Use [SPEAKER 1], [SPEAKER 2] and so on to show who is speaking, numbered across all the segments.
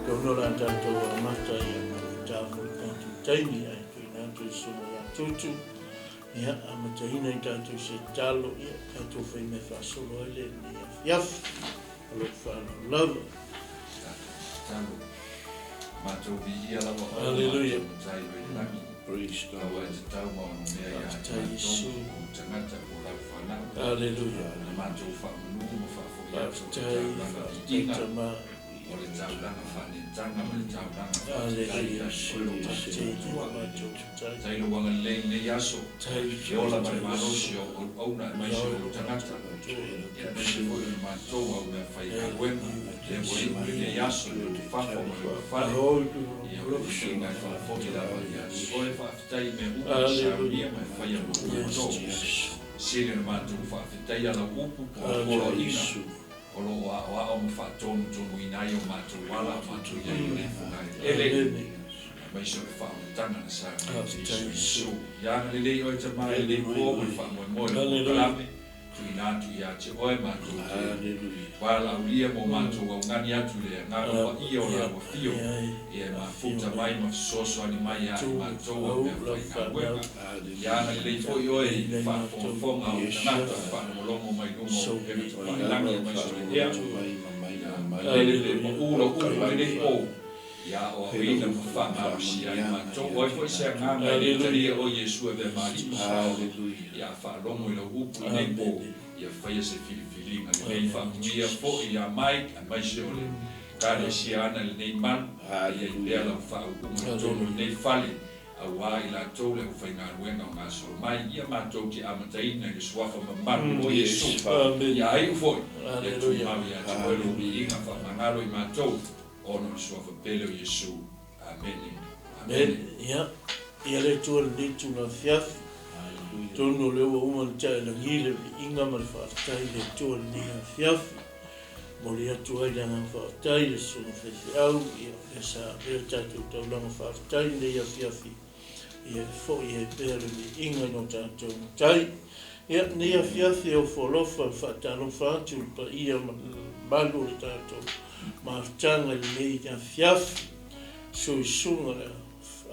[SPEAKER 1] Nora tātou a mata I a tāwhu tātou taimi ai tui nātou suma I a tūtu. Ia a mataina I tātou se tālo ia tātou whai me whasolo ele ni a whiaf. A lok whanau lava.
[SPEAKER 2] Tālo. Mātou vi ia lawa o
[SPEAKER 1] Hallelujah.
[SPEAKER 2] Tai wei langi.
[SPEAKER 1] Praise God.
[SPEAKER 2] Lawa e te tau maono mea ia
[SPEAKER 1] Tai Yesu.
[SPEAKER 2] o tangata o lau whanau.
[SPEAKER 1] Hallelujah.
[SPEAKER 2] Na mātou whaamunu mo whaafokia o te
[SPEAKER 1] Tai
[SPEAKER 2] taulanga I inga.
[SPEAKER 1] tama.
[SPEAKER 2] O le taulanga whane tanga mo le taulanga
[SPEAKER 1] Hallelujah.
[SPEAKER 2] Tai lo wanga lei nei aso. E ola mare malosi o auna mai se o tangata. Ia mai se voi o mātou au mea whai ka wenga. E voi o nei aso o te whafo mo le whane. Ia o le whina I whafoki lawa ia. O le whaafitai me upu sa ia mai whai a mātou. Sire na mātou whaafitai ala upu po o ina. O lo o mo whaatonu tonu inai o mātou wala o mātou iai o le whangai. Ele. Mai se o whaamutanga na sa Yesu. Ianga le lei o te mai le kō o le whaamoe moe o kalame. Tui nātu I a te oe mātou te. Wala au lia mo mātou au ngani atu le ngaro wa ia o la wa fio. E ma futa mai ma soso ani mai a mātou o me whai ka wema. Ianga le lei fo I oe I whaafonga o tanata whaamolongo mai lungo e me te whailangi mai se le ea. Le mo uro mai le o. Ia o ina mo whaamausi ai mātou. Oi fo I se nganga le taria o Yesu e ve mari. Ia whaalongo I la upu I nei po. Ia whaia se filifilinga. Le nei whaamia fo I a mai se o le. Kare si ana le nei man. Ia I lea lau whaaupunga tonu nei fale. A wā I la tau le whai ngā ruenga o ngā soro mai. Ia mātou ki amataina I swafa mamanu o Yesu. Ia ai ufoi. Ia tu mawi a te welo I inga whamangalo I mātou. Ono I swafa pele o Yesu. Amen.
[SPEAKER 1] Amen. Ia. Ia le tua le nitu na fiafi. Tono lewa uman tae la ngile inga ma le whaatai le tua le niha fiafi. Mori atu ai langa whaatai le suna whaifi au. Ia le sa rea tātou taulanga whaatai le ia fiafi. Ia fo ia pēre le inga no tātou tai. Ia nia fiafi o wholofa whaatalofa atu pa ia malu le tātou. Maftanga le mei ia fiafi. Sui sunga le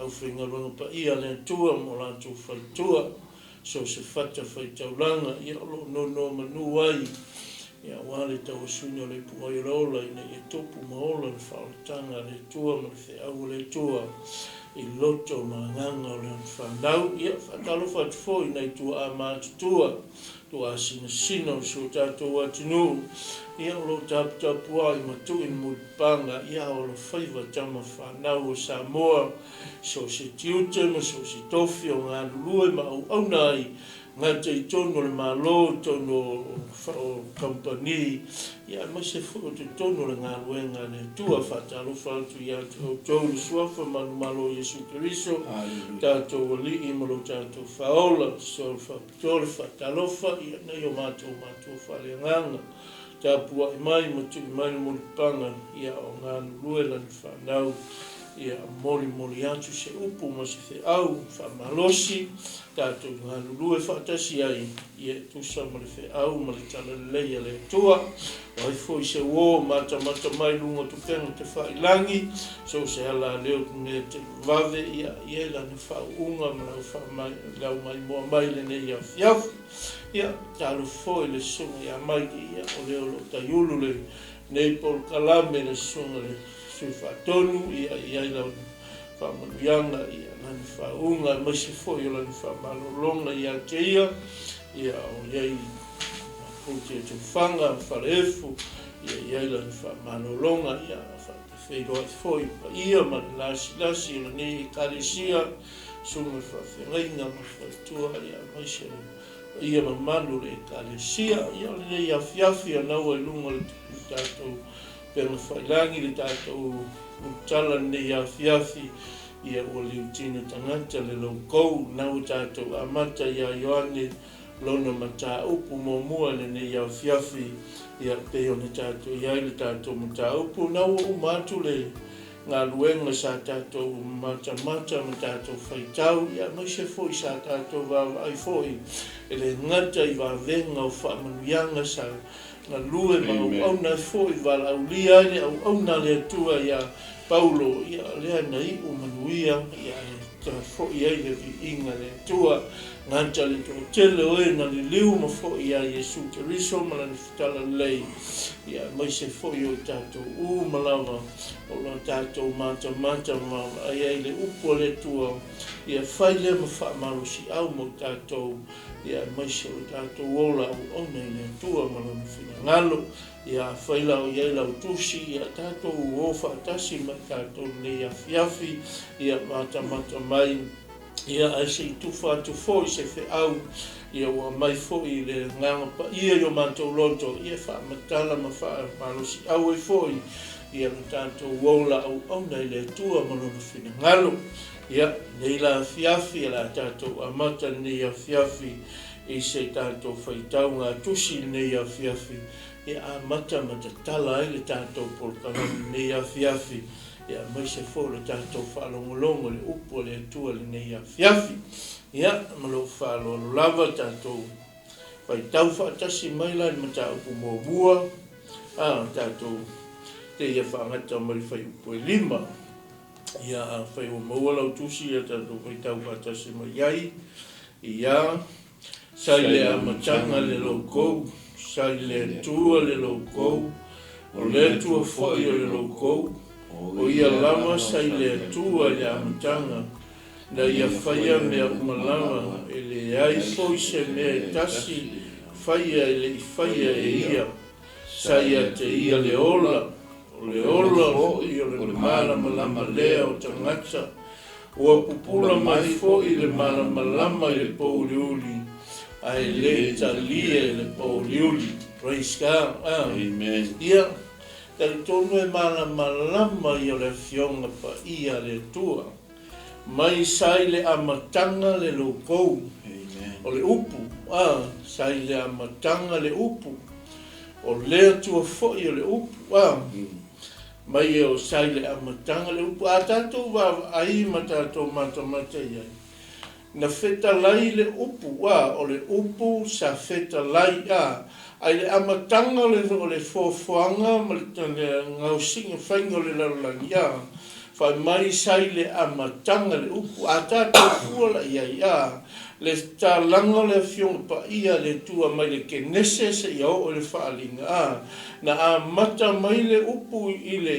[SPEAKER 1] au whingaronga pa ia le tua mo lātou whaitua. So se fata whai taulanga, ia lo no manu ai. Ia wale tau sunyo le puai rola, ina ia topu maola le whaotanga le tua, ma le wheau le tua. I loto ma nganga o le whanau, ia whatalo whatfo ina I tua a mātutua. Tua sina sino so tātou atinu. Ia o lo tapua I matu in mutpanga, ia o lo whaiva tama whanau o Samoa. So se tiutema, so se tofi o ngā lulue ma au nai. Ngā te tono le malo, tono o company. Ia mai se fuo te tono le ngā luenga le tua whatalo whantu ia o tau le suafa manu malo Yesu Kiriso. Tātou ali I malo tātou whaola, so le whapitore whatalofa, ia nei o mātou whale nganga. Tāpua I mai matu I mai mulipanga, ia o ngā lulue lan whanau. Ia mori atu se upu ma se wheau, whamalosi, tātou ngā lulue whaatasi ai, ia tusa ma le wheau, ma le tala leia le tua, o ai fo I se uo, mata mai lunga tukenga te whailangi, so se ala leo ne te vave, ia la ne whau unga, ma lau mai moa mai le ne ia fiafu, ia tālu fo I le sunga ia mai ki ia, o leo lo taiulu le nei pol kalame le sunga le sui whaatonu, ia lau whamanuianga, ia nani whaunga, mai se fo I lani whamalolonga ia te ia o iei puti e tu whanga, wharefu, ia lani whamalolonga, ia whairoa I fo I pa ia, mani lasi, ila ni karesia, sunga whawhengainga, ma whaitua, ia mai se ia mamanu le karesia, ia le ia fiafi anau e lunga le tātou pēna whailangi le tātou utala nei a fiafi ia o LIU TINO tangata le LOKOU nau tātou amata ia Ioane lona mata upu mo mua le nei a fiafi ia peo ne tātou ia le tātou mata upu nau o matu le ngā luenga sa tātou mata ma tātou whaitau ia mai se foi sa tātou wā ai foi e le ngata I wā venga o whaamanuianga sa na lue ma au na foi wala au lia au na le tua ia Paulo ia lea nei o manuia ia ta fo ia le inga le tua nganta le tele oe na le liu ma fo ia Yesu Keriso ma le fitala lei ia mai se fo i tato u malava o la tato mata ma ia le upo le tua ia fai le ma fa marusi au mo tato ia mai se o tato ola o nei le tua ma le fina ngalo ia faila o ia lau tusi ia tato o fatasi ma tato le ia fiafi ia mata mai ia ai se tufa tu foi se fe au ia wa mai foi le nganga pa ia yo manto loto ia fa matala ma fa malusi au e foi ia tato wola au nei le tua ma no fina ngalo ia nei la fiafi la tato amata nei ia fiafi i se tato faitau ngā tusi nei ia fiafi ia amata tala ai le tato polkana nei ia fiafi ia mai se fo le tato whalongolongo le upo le tua le nei ia fiafi ia malo whalo lava tato faitau whaatasi mai lai mata upu mua tato te ia whaangata mai whai upo e lima ia whai o maua lau tusi ia tato faitau whaatasi mai iai ia sai le amatanga le LOKOU sai le tua le LOKOU o le tua foi o le LOKOU o ia lama sai le tua le amatanga na ia whaia mea umalama e le ai foi se mea tasi whaia e le whaia e ia sai a te ia le ola o le ola foi o le malama lea o tangata ua pupula mai foi le malama i le pouliuli ai le talia le pouliuli praise God amen ia tali tonu e malama i o le fionga pa ia le tua mai sai le amatanga le LOKOU o le upu sai le amatanga le upu o le tua foi o le upu mai o sai le amatanga le upu tatou wa ai matatou mata iai na feta lai le upu o le upu sa feta lai ai le amatanga o le fofoanga ma le ngausinga whainga o le lalangi fai mai sai le amatanga le upu tatou kuala iai le talanga le fionga pa ia le tua mai le kenese se ia o le whaalinga na amata mai le upu i le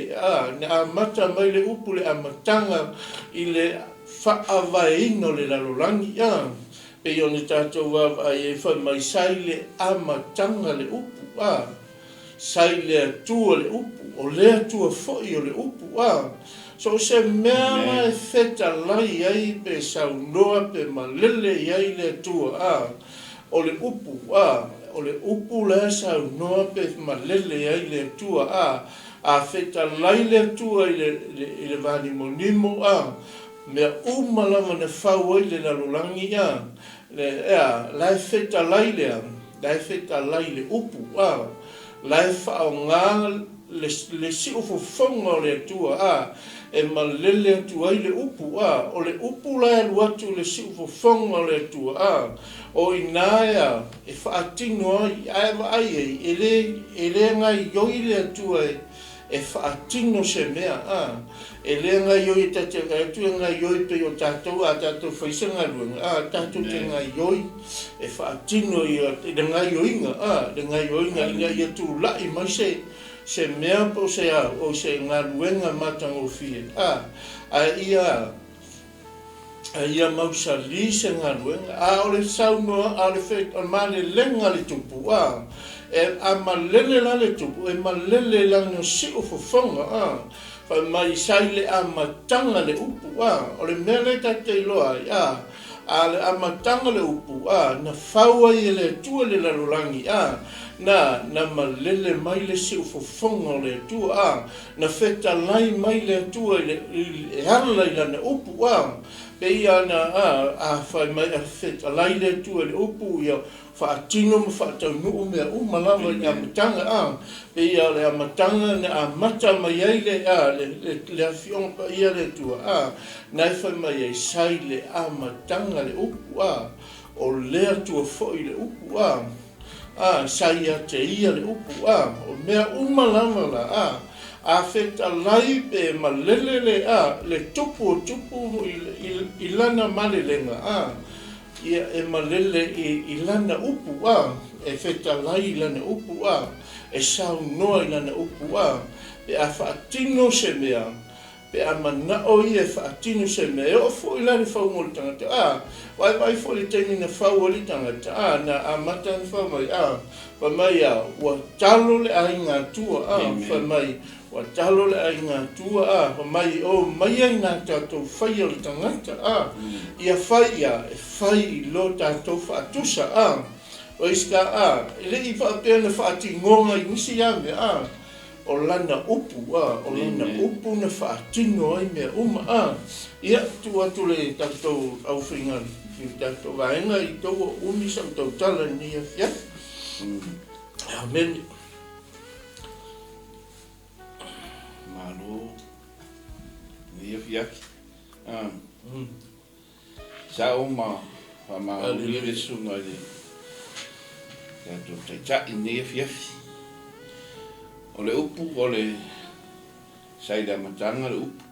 [SPEAKER 1] na amata mai le upu le amatanga i le whaavainga le lalolangi pe i oni tātou wawa e whai mai sai le amatanga le upu sai le atua le upu o le atua foi o le upu so se mea mai feta lai ai pe saunoa pe malele ai le atua o le upu o le upu le saunoa pe malele ai le atua a feta lai le atua i le vani monimo mea umalama ne whau ai le lalolangi lai feta lai le upu lai whao ngā le si ufofonga o le atua e malele atu ai le upu o le upu lai alu atu le si ufofonga o le atua o inaea e whaatino ai e le ngai yoi le atua e whaatino se mea e le ngai yoi tate atu ngai yoi pe o tātou tātou whaisanga luenga tātou te ngai yoi e whaatino i le ngai yoinga le ngai yoinga inga i atu lai mai se mea po se o se ngā luenga matango fie ia mausa li se ngā luenga o le saunoa a le whet ma le lenga le tupu e malele la le tupu e malele la no si ufofonga fa mai sai le amatanga le upu o le mea le tate iloa a le amatanga le upu na whaua i le tua le lalolangi na malele mai le si ufofonga o le tua na feta lai mai le tua e hala i lana upu pe ia na whai mai a feta lai le tua le upu ia whaatino ma whaataunuu mea umalama i amatanga pe ia le amatanga na amata mai ai le awhionga pa ia le tua nai whai mai ai sai le amatanga le upu o lea tua foi le upu sai a te ia le upu o mea umalama la a feta lai pe malele le tupu ilana malelenga ia e malele ilana upu e feta lai ilana upu e sau noa ilana upu pe a whaatino se mea pe a manao ia whaatino se mea e o fo ilani whau ngoli tangata vai fo li teini na whau oli tangata na a mata ni whau mai whamai ua talo le ai ngā tua whamai ua talo le ai ngā tua whamai o mai ai ngā tātou whai oli tangata ia whai i lo tātou whaatusa o iska le i whaapea na whaatingonga i nisi ame o lana upu na whaatino ai mea ia tua tule tātou au whingari i tātou vaenga i tau umi sa tau tala ni a fiat. Amen.
[SPEAKER 3] Malo ni a fiat. Sa oma uri sunga le tātou taita i ni a fiat. O le upu o le saida matanga le upu.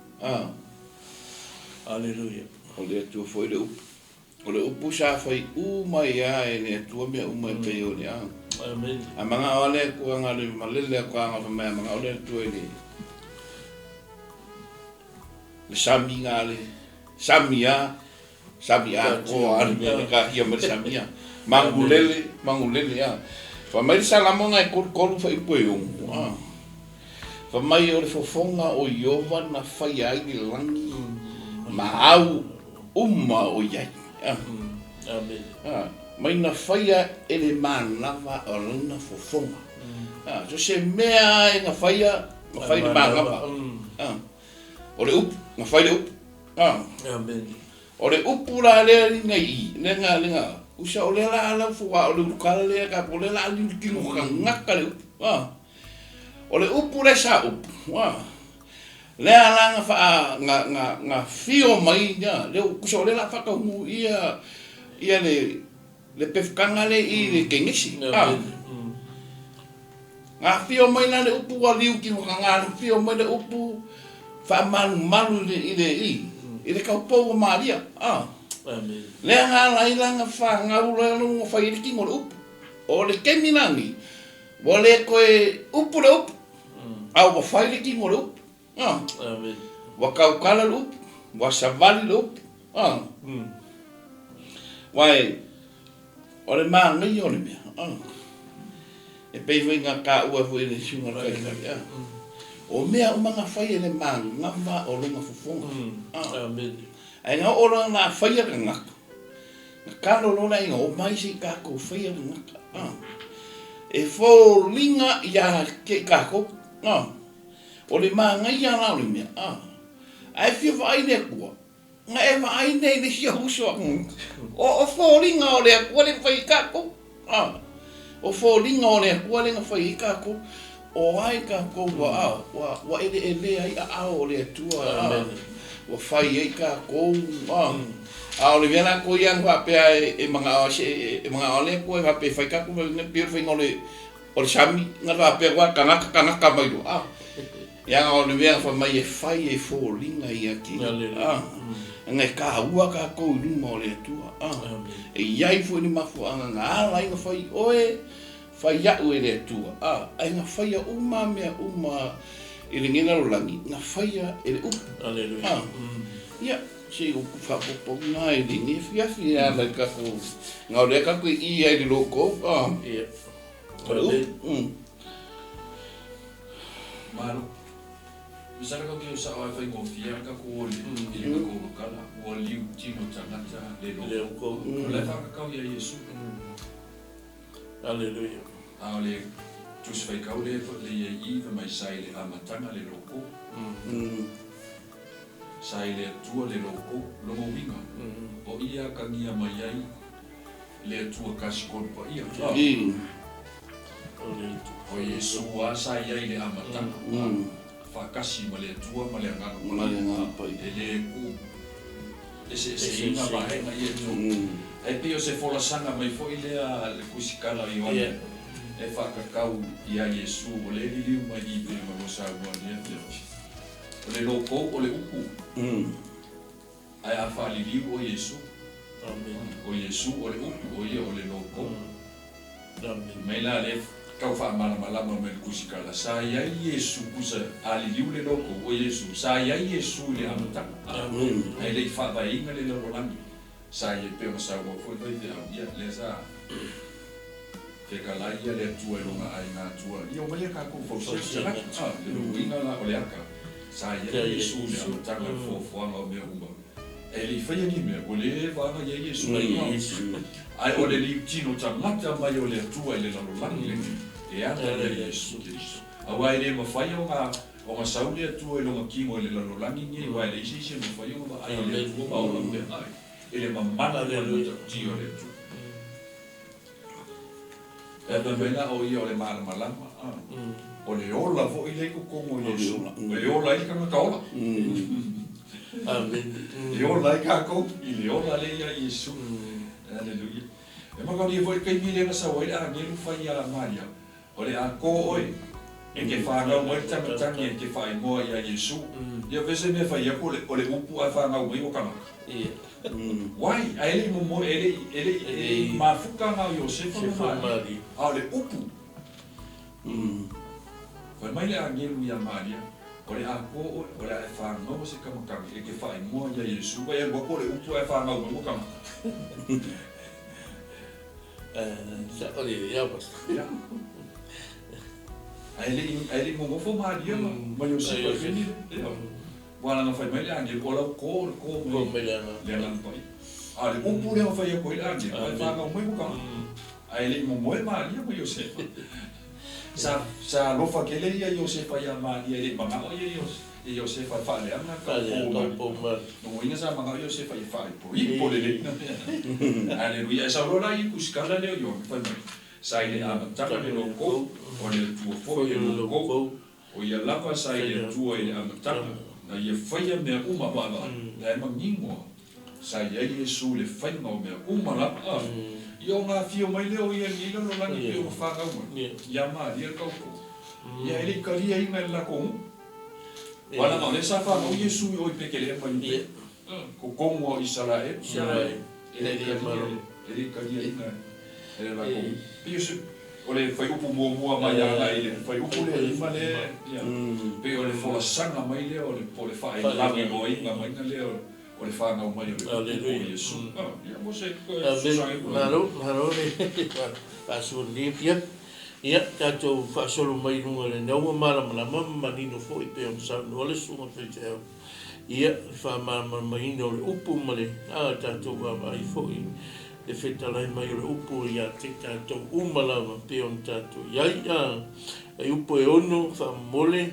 [SPEAKER 1] Alleluia.
[SPEAKER 3] O le atua foi le upu. O le upu sa fai mai e le atua mea e pei o le
[SPEAKER 1] Amen.
[SPEAKER 3] A mga ole kua ngā le malele a kua ngā whamea mga ole atua le sami ngā le sami a ko ari mea ka hia mare sami a mangulele a whamai sa lamo ngai kolu fai pue ungu whamai o le fofonga o Iowa na whai ai le langi ma au o iai
[SPEAKER 1] Amen.
[SPEAKER 3] Mai na whaia e le mānawa o luna fofonga. So se mea e nga whaia le mānawa. O le upu, nga whai le upu.
[SPEAKER 1] Amen.
[SPEAKER 3] O le upu la lea ringa i, lenga. Usa o le la ala fua o le urukala lea ka po le la ali kingo ka ngaka le upu. O le upu le sa upu. Lea la nga fio mai nia. Usa o le la whakahungu ia le pefkanga le i le kengisi. Ngā whio mai na le upu wa LIU ki waka ngā whio mai le upu whaamalu i le kaupou o Maria. Lea ngā lailanga whangaula lunga whairiki mo le upu. O le keminangi, wa le koe upu le upu. Au wa whairiki mo le upu. Wa kaukala le upu, wa savali le upu. Wai, o le maa ngai o le mea. E peiwai ngā kā ua fui le sunga kai. O mea o mga whai e le maa ngama o lunga fufonga. Ai ngā ora ngā whai a ka ngaka. Ngā kālo lona inga o mai si kako whai a ka ngaka. E fō linga i a ke kako. O le maa ngai a nā o le mea. Ai whia whai ne kua. Nga e mai nei le sia huso o fōringa o le akua le whai kako. O fōringa o le akua le whai kako. O ai kako wa ele ai a o le atua. Wa whai ai kako. A o le viana ko iang whapea e mga ole ko e whape whai kako me pio whai ngole o le sami. Nga whapea wa kangaka maido. Ia o le viana whamai e whai e fōringa i aki. Ngai ka ua ka kou luma o le atua. E iai fo ni mafu anga ngā lai ngā whai oe whai iau e le atua. Ai ngā whai a mea i le ngena lo langi. Ngā whai a e le upu. Ia, se upu whapopo ngā e le ni whiawhi e ala ka kou. Ngā o lea ka koe i ai le LOKOU.
[SPEAKER 1] Ia.
[SPEAKER 2] Maru. Misara kau kau sa wai ngau fia ka ko i ka ko kala o LIU TINO TAGATA le LOKOU. Le fa kau ia Yesu.
[SPEAKER 1] Alleluia.
[SPEAKER 2] Ale tus fai kau le i mai sai le amatanga le LOKOU. Sai le tua le LOKOU lo winga. O ia ka ngia mai ai le tua kasikon pa ia. O Yesu wa sai ai le amatanga. Fakasi male tua male ngaka pai ele ku ese inga bae na yetu e pio se fola sanga mai foi le kusikala Ioane e whakakau i a Iesu o le liu mai i pe ma lo sa ua nia te o le LOKOU o le upu ai a whaali liu o Iesu o Iesu o le upu o ia o le LOKOU mai la le kau wha malama me le kusikala sa iai Iesu kusa ali liu le LOKOU o Iesu sa iai Iesu le amatanga ai le whaavainga le lorolami sa iai pe ma sa ua foi vai te au ia le sa te kalai ia le atua e longa ai ngā tua. Ia o mai ka kou fausia le luinga la o le aka. Sa ia Iesu le amatanga le fofoanga o mea uma. E le whaia ni mea, o le wanga ia Iesu le ngā. Ai o le liu tino tangata mai o le atua i le lalolangi le e ata le Iesu Kiriso. A wai le mawhaia o ngā saule atua i longa kimo i le lalolangi nge, wai le isi mawhaia o ai o le atua maola mea ai. E le mamana le tio le atua. E pemena o ia o le malama o le ola vo i le kukongo Iesu o le ola i kanga kaola le ola i kako i le ola le ia Iesu aleluia e makani e vo i kaimi le ngasa o i le angelu whai ala Maria o le a ko oi e ke whanau mai tangatangi e ke whai moa i a Iesu ia vese me whai ako o le upu a whanau mai o kanaka wai, a ele momo ele mafuka ngā Iosefa Mari a le upu whai mai le angelu i a Maria o le a ko o le a e whanau se kamakami e ke whai moa i a Iesu wai e wako le upu a e whanau mai o kanaka
[SPEAKER 1] sa o le iawas
[SPEAKER 2] a ele momo fo Maria ma Iosefa fini wala nga fai mai le angel o lau ko mai le pai a le upu le o fai a koe le angel ai whanga o mai muka ai le mo moe Maria ma Iosefa sa lofa ke le ia Iosefa ia Maria le manga o ia Iosefa wha le anga ka po ma no inga sa manga o Iosefa i whai po i po le le aleluia sa rola i kuskala le o Ioane fai mai sa i le amataka le LOKOU o le tua fo i le LOKOU o ia lava sa i le tua i le amataka na ia whaia mea uma wala, na e mangingoa. Sa ia Iesu le whainga o mea uma la. I o ngā whio mai leo ia nila no langi pio whāngauma. Ia Maria kauko. Ia ele karia inga e lako un. Wala ngā le sa whāngau Iesu i oi pekele e mai. Ko kongo Israel. Ele karia inga e lako un. Pio se o le whai upu mua mai anga i le whai upu le ima le pe o le whalasanga mai le o le po le whae lami mo inga mai na le o le whāngau mai o le upu Iesu ia mo se susangi
[SPEAKER 1] Maro le pasua nipia ia tātou whaasolo mai runga le naua malamalama manino fo i pe on sa no le sunga wheteo ia wha manino le upu male tātou wawai fo i le whetalai mai o le upu ia te tātou umalawa pe on tātou iai e upu e ono whamole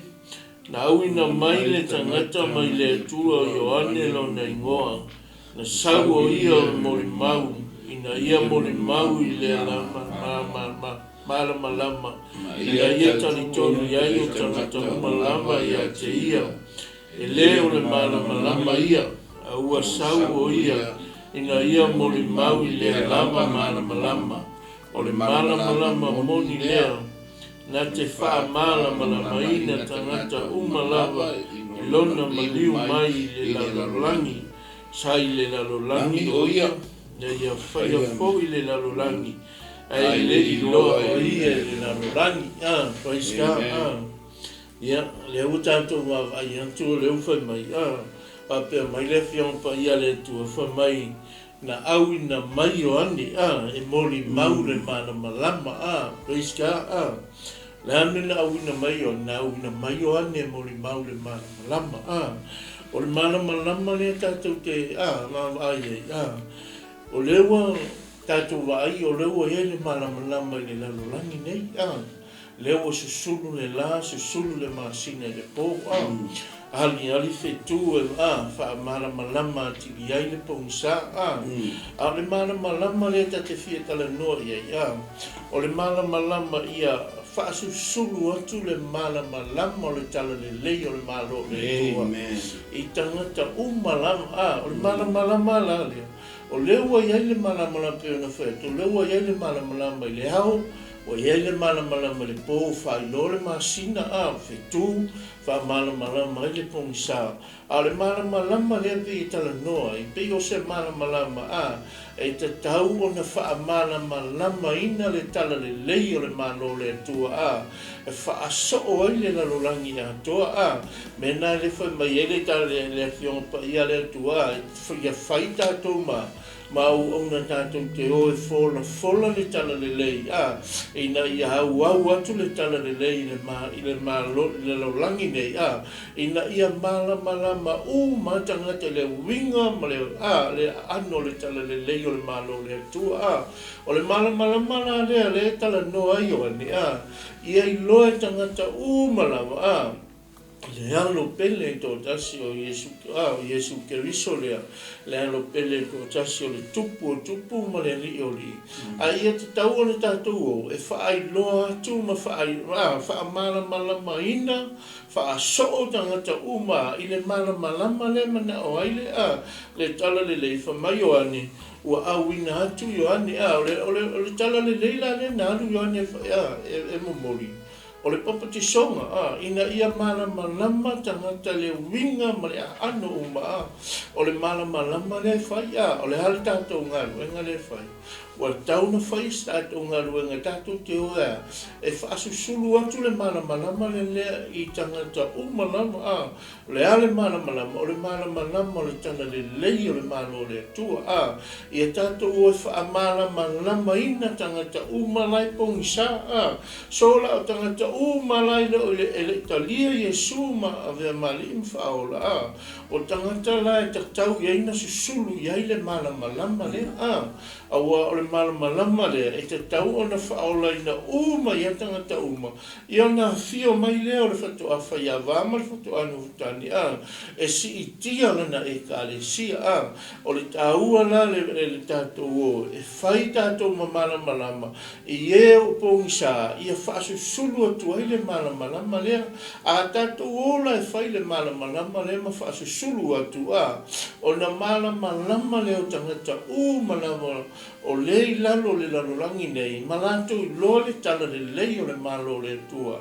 [SPEAKER 1] na auina mai le tangata mai le atua o Ioane lo na ingoa na sau o ia o mori mau ina ia mori mau i le malama ina ia tani tonu iai o tangata umalama ia te ia e le o le malama ia a ua sau o ia ina ia mori mau i lea lama malama o le malama moni lea na te wha malama ina tangata umalawa i lona maliu mai i le lalolangi sa i le lalolangi o ia na ia whaia fo i le lalolangi ai le i loa o ia i le lalolangi paiska ia le utato wawai antu le ufai mai papea mai le fion pa ia le tua fa mai na au ina mai o ane e moli mau le mana malama preiska le ane na au ina mai o na au ina mai o ane moli mau le mana malama o le mana malama le tātou te ai o lewa tātou vai o lewa e le mana malama le lalolangi nei lewa susulu le la susulu le masina le po ali fetu fa malama ti ai le ponsa ale malama le ta te fie tala no ia o le malama ia fa sulu atu le malama le tala le o le malo le tua i tangata malama o le malama la le o lewa ia le malama pe na fetu lewa ia le malama le hao o ia le malamalama le pō whailo le masina a whetū wha malamalama i le pongisa a le malamalama le vi tala noa i pei o se malamalama a e te tau o na wha malamalama ina le tala le lei o le malo le atua a e wha so ai le lalolangi a toa a me nā le whai mai e le tala le fionga pa ia le atua ia whai tātou ma una tātou te oe fola le tala le lei ina ia hau atu le tala le lei le laulangi nei ina ia malama ma tangata le winga ma le ano le tala le lei o le malo le atua o le malama le tala noa Ioane ia i loe tangata malama le alo pele to tasi o Yesu Keriso le alo pele to tasi o le tupu ma le li o li ia te tau o le tātou e whaai loa atu ma wha malama ina wha so tangata uma i le malama le mana o aile le tala le lei wha mai Ioane ua awina atu Ioane o le tala le leila le nalu Ioane e momori o le papatisonga ina ia malama tangata le winga ma le ano uma o le malama le fai o le hale tātou ngaru enga le fai ua tauna fai tātou ngaru enga tātou te oa e whaasusulu atu le malama le lea i tangata umalama le hale malama o le malama o le tana le lei o le malo le atua ia tātou oe wha malama ina tangata umalai pongisa sola o tangata malai le o le talia Yesu ma ave mali mfaola o tangata la e taktau iaina susulu iai le malama le aua o le malama le e taktau o na faola ina uma ia tangata ia na fio mai le o le fatoa whaia vama le fatoa anu futani e si itia lana e kalesia o le taua la le tātou e whai tātou ma malama i e o pongisa ia whaasusulu atu ai le malama lea a tātou ola e whai le malama lea ma whaasusulu atu o na malama lea o tangata malama o lei lalo le lalolangi nei ma lātou i loa le tala le lei o le malo le tua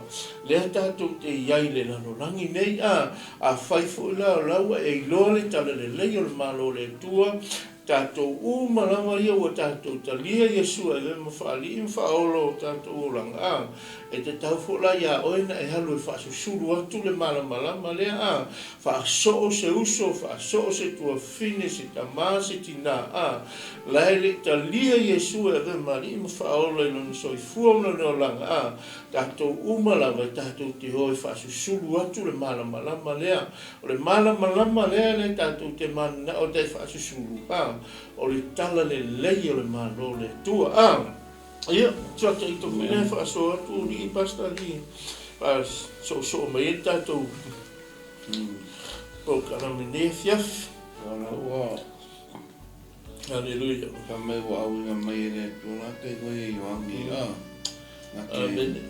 [SPEAKER 1] lea tātou te iai le lalolangi nei a whai fo la o laua e loa le tala le lei o le malo le tua tātou malama ia ua tātou talia Yesu e le mawhaali i mwhaolo o tātou olanga e te tau fola ia oina e halu e whaasusuru atu le malama lea whaaso se uso whaaso se tua fine se tamā se tina lai le talia Yesu e le mali i mwhaolo i lona soifua una neolanga tātou malama tātou te hoi whaasusuru atu le malama lea o le malama lea le tātou te mana o te whaasusuru o le tala le lei o le malo le tua ia tata i toku ne whaaso atu ni i pasta ni so mai e tātou po karami ne fiaf Hallelujah
[SPEAKER 3] ka mai wa au nga mai le tuna te koe Ioane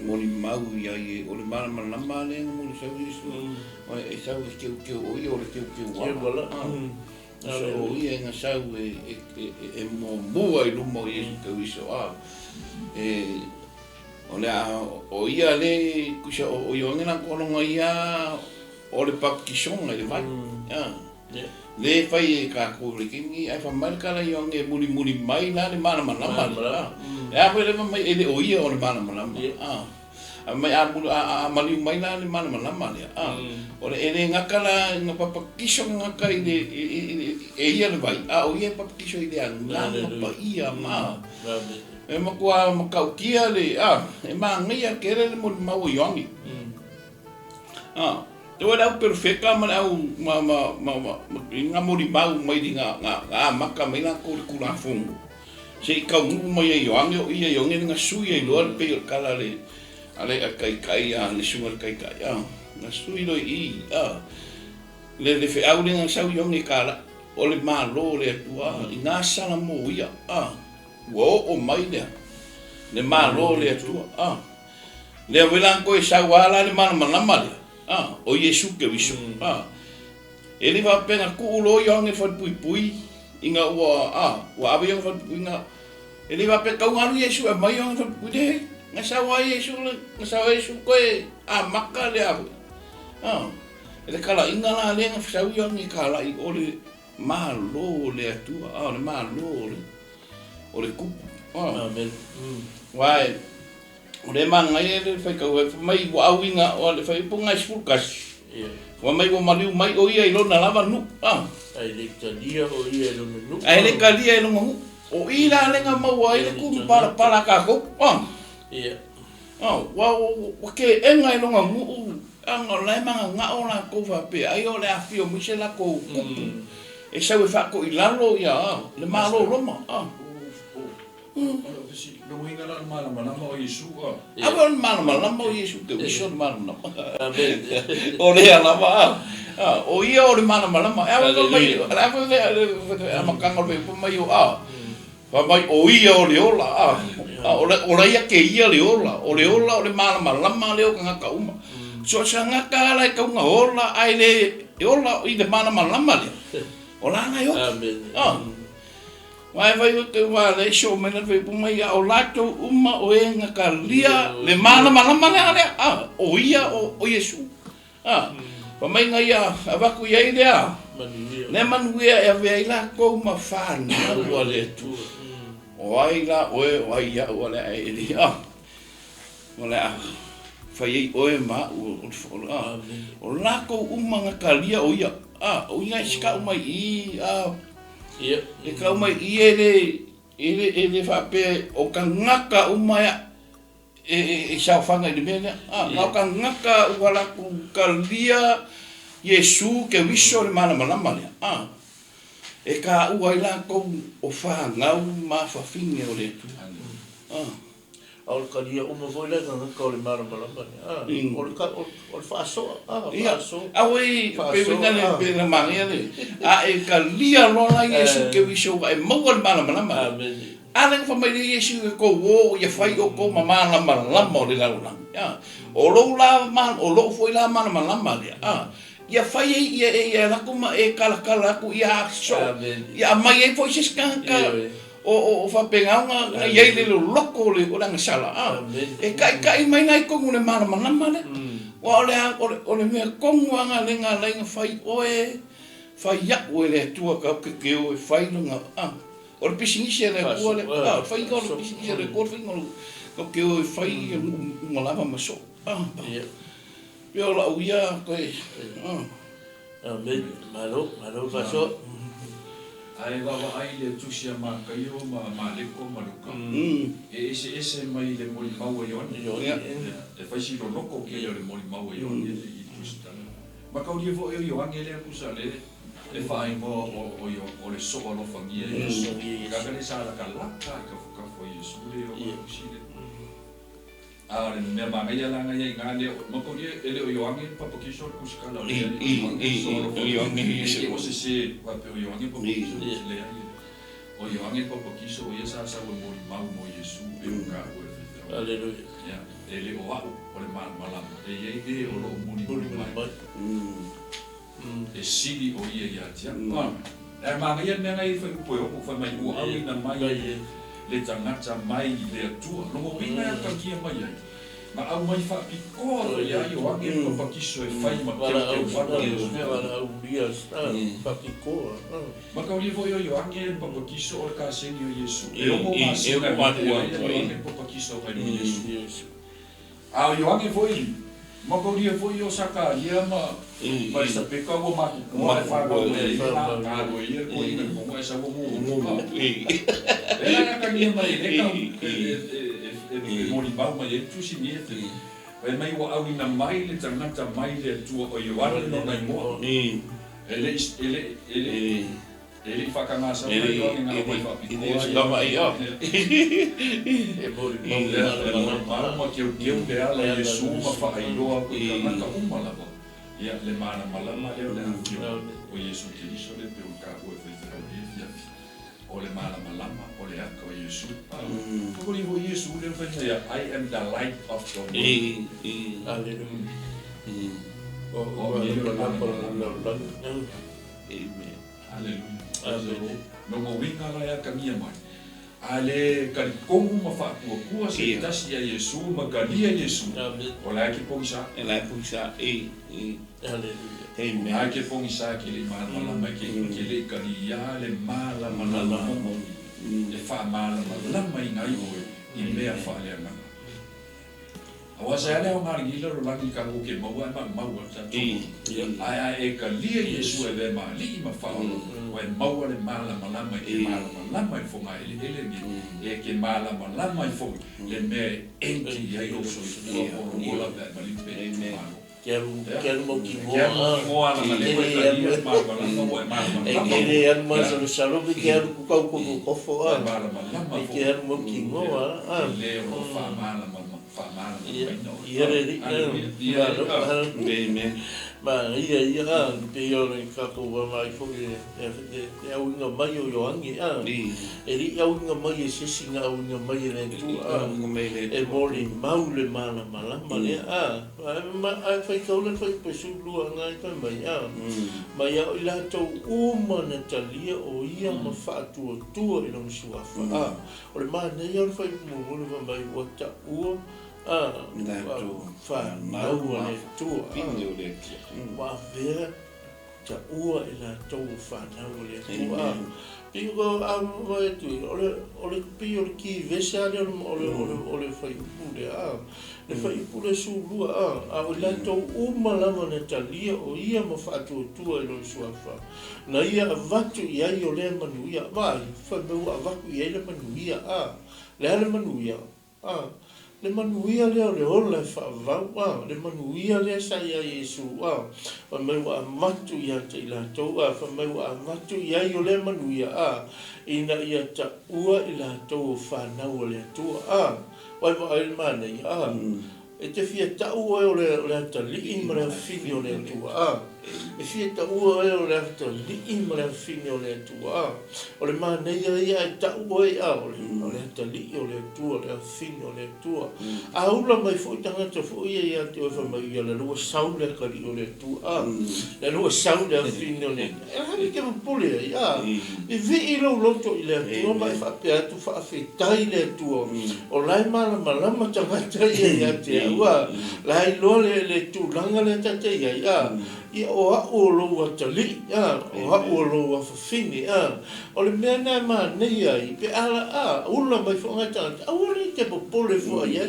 [SPEAKER 3] moni mau ia i o le malama le moni sau Yesu o e sau ke o i o le ke wala o ia nga sau e mua i lumo Yesu Keriso o le o ia le kusa o Ioane na kononga ia o le pakisonga le vai le fai ka ko le kingi ai fa mal kala Ioane muli mai na le malama foi le mai ele o ia o le malama mai a mali mai na le malama le o le ele ngakala nga papakiso ngaka ile e ia le vai o ia papakiso ile na pa ia ma e makua makautia le e mangia kere le mo mau Ioane te wala perfecta ma au nga mori mau mai dinga maka mai na ko kula fungo se ka mai Ioane o ia Ioane nga sui ai lo pe kala le ale kai le sunga kai na sui lo i le fe au le sa Ioane kala o le malo le tua nga sala mo ia wo o mai le malo le tua le wela ko sa wala le malama le o Yesu Keriso ele va pena ku lo Ioane fa pui inga wa ave fa inga ele va pe ka ngaru Yesu e mai Ioane fa pui de Ngasawa Yesu koe a maka le awe. Ele kala inga la le ngafisau yongi kala I ole malo le atua. Ole malo ole kupu.
[SPEAKER 1] Amen.
[SPEAKER 3] Wai. Ole manga ele fai kau mai wa awinga ole fai punga spukas. Wa mai wa maliu mai o ia ilona lava nu.
[SPEAKER 1] Ai le kalia o ia ilona nu.
[SPEAKER 3] Ai le kalia ilona nu. O ila lenga mau ai le kumu para ka ko.
[SPEAKER 1] Ia.
[SPEAKER 3] Wa ke enga ilona mu anga lai manga nga ona ko fa pe ai ole afio misela ko kupu. E sau fa ko ilalo ia le malo roma.
[SPEAKER 2] Lo inga la malama o Yesu.
[SPEAKER 3] Abon malama o Yesu te wiso malama.
[SPEAKER 1] Amen.
[SPEAKER 3] Ole ala ma. O ia ole malama. Ava mai ava makanga pe mai o Fa mai o ia ole ola ora ia ke ia le ola ole malama le o ngaka uma. So sanga kala ka unga ola ai le ola I le malama le. Ola nga yo.
[SPEAKER 1] Amen.
[SPEAKER 3] Vai ke wa le show mena ve pu mai o lato uma o e ngaka lia le malama le o ia o Yesu. Pa mai nga ia avaku ia idea. Le manuia e ve ila ko ma fan o le tu. O ai la o ia o le ai Ola fai oe ma o lako uma ngaka lia o ia o ia ska umai
[SPEAKER 1] Ia.
[SPEAKER 3] E ka umai ele fa pe o ka ngaka umai e sa fanga I mena ka ngaka wala ku ka lia Yesu ke wiso le malama le e ka uai la ko o fa ngau ma fa finge o le tu
[SPEAKER 1] Al kalia uma foi le ka le malama. Ol fa so.
[SPEAKER 3] Awe pe vina pe na mangia le e ka lia lo la Yesu ke wiso e mo le malama.
[SPEAKER 1] Amen.
[SPEAKER 3] Aleng fa mai Yesu ko wo ya fai o ko mama lama le la o lo la man o lo foi la malama le ia fai ia la kuma e kala ku ia so ia mai e foi skanka o fa penga ia le loko le o nga sala e kai mai ngai ko le malama le o le me ko nga le nga fai oe fai ya o le tua ka ke o fai nga o le pisingisi le ko le fai ko le pisingisi le ko fai ko ke o fai mo lava maso Yo la uia ko
[SPEAKER 1] Amen. Malo paso.
[SPEAKER 2] Ai baba ai le tusia ma kaio ma le ko maluka. Ese mai le moli mau Ioane. E fai si lo loko ke le moli mau Ioane I tusta. Ma ka uli vo Ioane le kusa le fai mo o le so lo fangia. Ka le sala ka la ka foi Yesu le o kusile. Le mea mangai ala ngai ngale mo ko ele o Ioane papakiso kuskala le Ioane o se pa pe o Ioane papakiso le ai o Ioane papakiso o yesa sa o mo Yesu pe o ka o
[SPEAKER 1] Aleluia.
[SPEAKER 2] ya ele o le mala e o lo muni mai e sili o ia tia mangai me ngai fa o fa mai o ai na mai le tangata mai le atua no mo pina ka kia mai ai ma au mai fa piko ya Ioane papakiso e fai ma
[SPEAKER 1] Para au dias papiko.
[SPEAKER 2] ma ka uli vo Ioane papakiso o ka seni o Yesu e o mo ma Ioane papakiso ka ni Yesu Ioane foi ma ka uli vo yo saka ia ma sa peka o ma fa ko le ka o ia ko ina mo sa mo ela ka ni mai e mori bau mai e tusi ni e vai mai wa au ina mai le tangata mai le tua o Ioane no nai mo ele fa ka ngasa mai o nga mai fa piko
[SPEAKER 1] E mori
[SPEAKER 2] bau ma ke le ala Yesu ma fa ai loa ko ka uma la ba ia le mana malama le o Yesu Kristo le pe o ka o e fa o le malama o le aka o Yesu ko ni vo Yesu le fa I am the light of the world
[SPEAKER 1] Aleluia.
[SPEAKER 2] Hallelujah. No mo winga la ya kamia mai. Ale kalikongu mafakua se tasi ya Yesu magalia Yesu. Ola ki pongisa.
[SPEAKER 3] Ela pongisa
[SPEAKER 2] Amen. Ake pongisa ke le mala ke le kalia le mala mo. Le fa mala lama ingai o I mea fa le na. Awasa ale o ngari gila ro langi ka ke maua sa tu. Ai e kalia Yesu e le mali ma fa o e maua le mala malama ke lama I fonga ele ni e ke mala malama I fonga le me enti ya yo so o la da mali pe
[SPEAKER 1] Quero mo ki moa na le e an ma so salo que quero ko ko fo e quero mo ki moa
[SPEAKER 2] le fa mala
[SPEAKER 1] ma ia pe yo le ka ko wa mai fo e au nga mai yo angi e ri au nga mai se singa au nga mai le tu e moli mau le mala le ma ai fai ko le fai pe su lu nga ka mai ma ia ila to uma na talia o ia ma fa tu I no su fa o le ma ne yo fai mo mo mai o ta u fa na le tu wa vera ta ua ila tau whanau le tua. Piko mai tu, ole pio ki vesa le ole whai upule le whai upule su lua o ila tau umalama ne talia o ia ma whaatua tua ilo suafa. Na ia avatu iai o le manuia, vai, whai mau avaku iai le manuia le ale manuia le manuia leo le ola whaavau le manuia lea sa ia Yesu wa mai wa amatu ia te ila tau wa mai wa amatu ia I o le manuia ina ia ta ua ila tau whanau le tua wai wa ai mana ia e te fia ta ua o le ta li ma le fini o le tua e fia ta ua o le ta li ma le fini o le tua o le mana ia e ta ua o le ta li o le tua le fini o le tua ula mai fo tangata fo ia te o mai ia le lua sau le kari o le tua le lua sau le fini o le e ke pule ia e vi I lo to I le tua mai fa pe tu fa fetai le tua o lai malama tangata ia te ua lai lo le tu langa le tate ia o o lo wa tali o o lo wa fini o le mena ma nei ai pe ala ula mai fo ngata o le te popole fo ia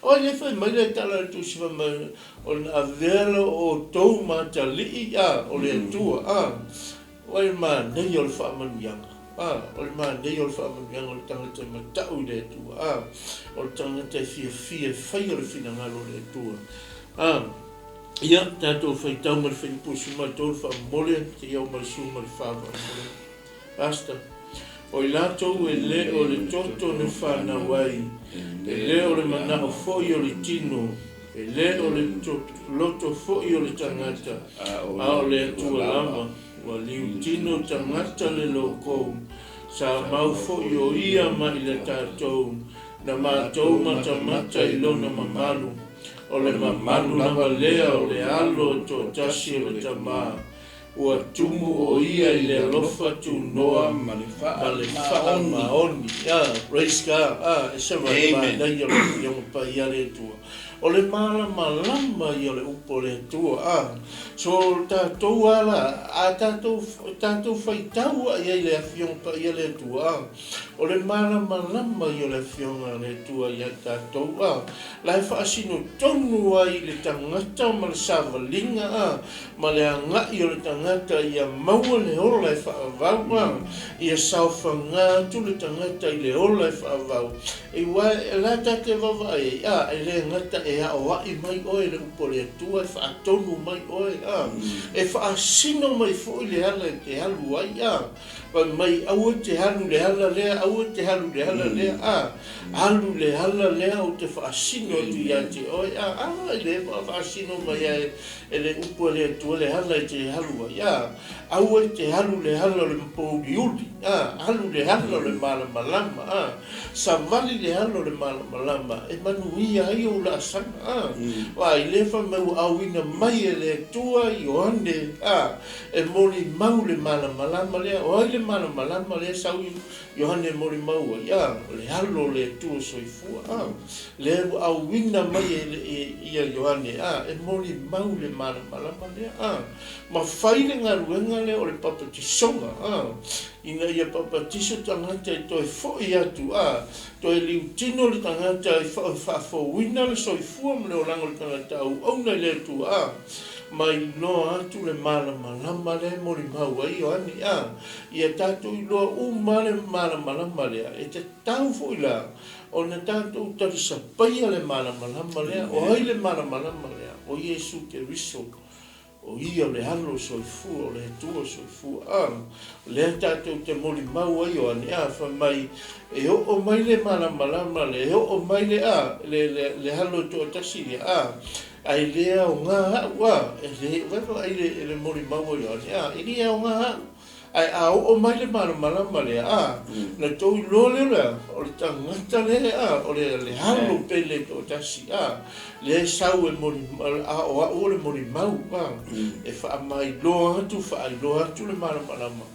[SPEAKER 1] o le fa mai le tala tu siva mai o na velo o to ma tali o le tu o le ma nei o le fa manu yang o le ma nei o le fa manu yang o le tanga te matau le tu o le tanga te fia fai o le fina ngalo le tu ia tatou faitau ma le faipusu ma tolu faamole te iau ma le su ma le faavaamole asta o I latou e lē o le toto ne whanau ai e lē o le manao fo'i o le tino e lē o le loto fo'i o le tangata o le atua lama ua liu tino tangata le LOKOU sa mau fo'i o ia ma I le tatou na matou matamata I lona mamalu o le mamalu lava lea o le alo to tasi o le tamā ua tumu o ia I le alofa tunoa ma le faa maoni praise God e se mai manai o le fionga pa ia le tua o le malama lama I o le upo le tua so tatou ala tatou faitau ia I le fionga pa ia le tua o le malama lama I o le fionga le tua ia tatou lai faasino tonu ai le tangata ma le savalinga ma le angai o le tangata ia maua le ola e whaavau ia saofanga tu le tangata I le ola e whaavau e wai e la tate wawa e le ngata e a wai mai oe le upo le tua e whaatonu mai oe e whaasino mai fo I le ala e te halu ai pa mai au te halu le hala lea au te halu le hala lea halu le hala lea o te whaasino tu ia te oe le whaasino mai e le upo le tua le hala e te halu ai au te halu le hala le mpōri uli halu le hala le malama lama sa vali le hala le malama lama e manuia ai o la sang tanga. Wa I le fa mau awina mai e le tua Ioane. E mori mau le malama lea. O ai le malama lea sau Ioane mori mau ia. Le halo le tua soifua. Le awina mai e ia Ioane. E mori mau le malama lea. Ma whaile ngā ruenga le o le papatisonga. Ina ia papatiso tangata i toi foi atu. Toi LIU TINO le tangata i whaafowina le soifua mle o lango le tangata au auna le atu. Mai no atu le malama le mori mau ai Ioane. Ia tātou i loa uma le malama lea. E te tau foi la. O na tātou tarisa paia le malama lea. O ai le malama lea. O Iesu ke riso. O ia le halo soifua, o le tua soifua. Le tātou te mori mau ai Ioane. Wha mai, e o mai le malama le, e o mai le halo toa tasi le. Ai lea o ngā hau, e le mori mau ai Ioane. E lea o ngā hau. Ai o mai le malama le, na tau I lole le, o le tangata le, o le halo pele toa tasi. Le sau e mori, o le mori mau, e wha mai loa atu le malama.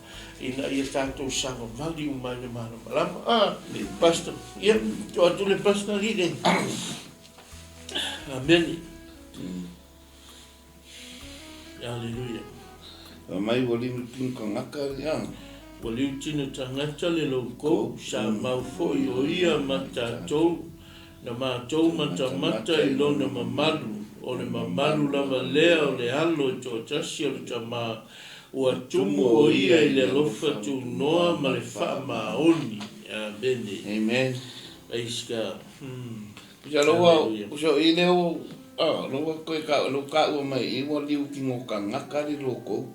[SPEAKER 1] Ina ia tātou sanga mali umai le malama. Pastor, ia, o atu le pastor hile. Amen. Hallelujah.
[SPEAKER 3] Mai wali mutun ka ngaka ia.
[SPEAKER 1] Wali utino tangata le LOKOU, sa mau foi o ia matatou. Na mātou mata I lona mamalu, o le mamalu lava lea o le halo I tō tasi o le tamā, ua tumu o ia I le lofa tu noa ma le wha maoni. Amen.
[SPEAKER 3] Amen.
[SPEAKER 1] Praise God.
[SPEAKER 3] Usa loa, usa I leo, loa koe ka ua mai, I ua liu ki ngō ka ngaka le LOKOU.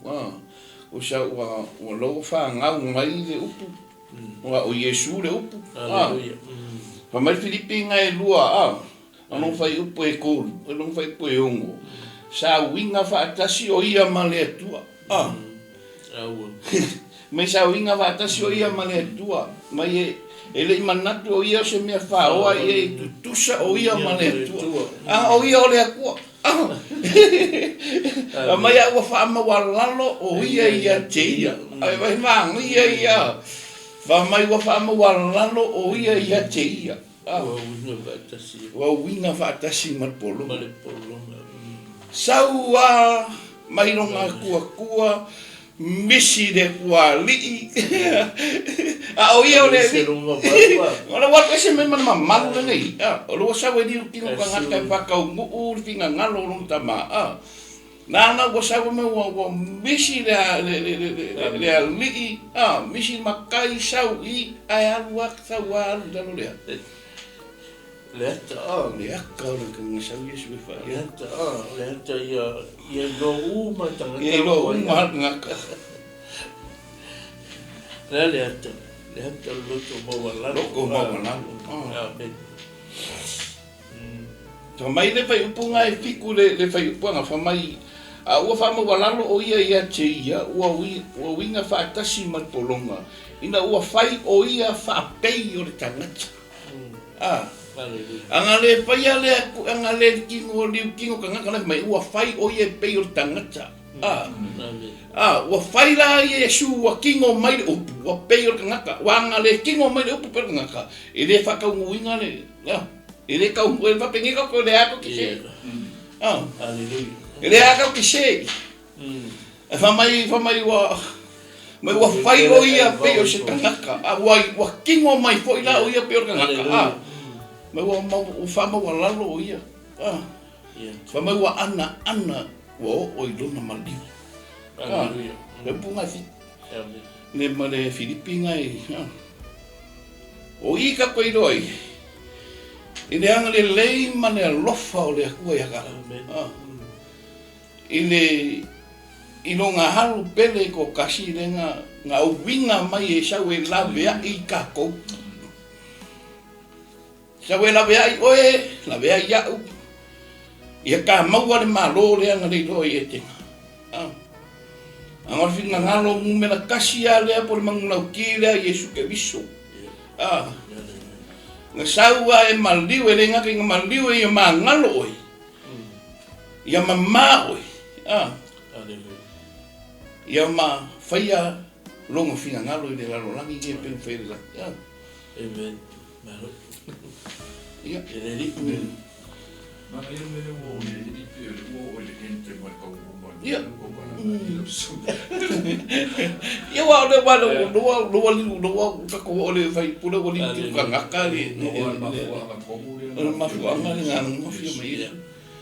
[SPEAKER 3] Usa ua loa wha ngau mai le upu, ua o Iesu le upu.
[SPEAKER 1] Hallelujah.
[SPEAKER 3] Pa mai Filipi ngai lua anong fai upo e kōru, anong fai upo e ongo. Sa winga whaatasi o ia ma le atua. Mai sa winga whaatasi o ia ma le atua. Mai e le manatu o ia se mea whaoa I tutusa o ia ma le atua. O ia o le akua. Mai a ua whaama walalo o ia ia te ia. Ai vai maanga ia. Wa mai wa whaama walalo o ia ia te ia. Wa winga whaatasi marpolo. Saua mai ronga kua misi de kua lii. O ia o le li. Ora wata se me mana malu nei. O lo sa we diu kingo ka ngata whakau nguu tinga ngalo rung tama. Nana wa sa me wa misi le lii. Misi makai sau I ai alu ak sa wa alu dalo le.
[SPEAKER 1] Lehta
[SPEAKER 3] Leaka o le kangasau Iesu e wha.
[SPEAKER 1] Lehta ia lo uma tangata.
[SPEAKER 3] Ia lo uma ngaka.
[SPEAKER 1] Lehta loto mawalalo.
[SPEAKER 3] Loko mawalalo.
[SPEAKER 1] Amen.
[SPEAKER 3] Ta mai le fai upunga e fiku le fai upunga wha mai. Ua wha mawalalo o ia te ia. Ua winga whaatasi marpolonga. Ina ua fai o ia whaapei o le tangata. Anga le paia le anga le kingo liu kingo ka ngaka mai ua fai o ia pei o tangata. Ua fai la Iesu ua kingo mai le upu, ua pei o ngaka, ua anga le kingo mai le upu per ngaka. E le whakau nguinga le, e le kau e wapengi ka ko le ako ki se. E le ako ki se. E whamai ua mai ua fai o ia pei o se tangaka. Ua kingo mai fo ila o ia pei o ngaka. Mai wa whama wa lalo o ia. Whama wa ana o I lona maliu. Le punga fi. Le male Filipi ngai. O I ka koe roi. I le anga le lei mane alofa o le akua ia kara. I lo ngā haru pele ko kasi le ngā uwinga mai e sau e lawea I ka kou. Sa we la vea I oe, la vea I au. Ia ka maua le malo le anga le roi e te. Angar finga ngalo mu me la kasi a lea po le mangulau ki lea Iesu ke viso. Nga saua e maliu e lenga ki nga maliu e ma ngalo oi. Ia mama oi. Ia ma faia longa fina ngalo i le lalo langi i e penu whaira.
[SPEAKER 1] Amen.
[SPEAKER 3] Ia.
[SPEAKER 1] E ripu.
[SPEAKER 2] Mana ia mele o le ripu o le ente mai kau rumba.
[SPEAKER 3] Ia. Ia wa le wala no ka ko ole fai pula ko ni ka ngaka ni mafua ngani ngani mafia mai.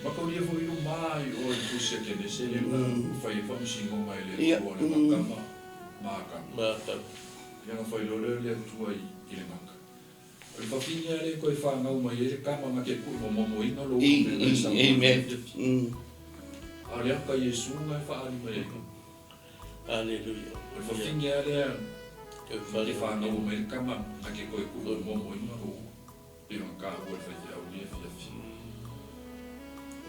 [SPEAKER 2] Maka dia foi no mai o tu se que desse ele foi vamos singo mai le o le makama maka. Ia nga foi lo le tua i le maka. O papinya le ko fa nga mai ele kama ma ke ku mo ina lo.
[SPEAKER 3] Amen.
[SPEAKER 2] Ale ka Yesu nga fa ali mai.
[SPEAKER 1] Aleluia.
[SPEAKER 2] O papinya le ke fa nga mai kama ma ke ko mo ina lo. Ia nga ka o fa ia o le fa.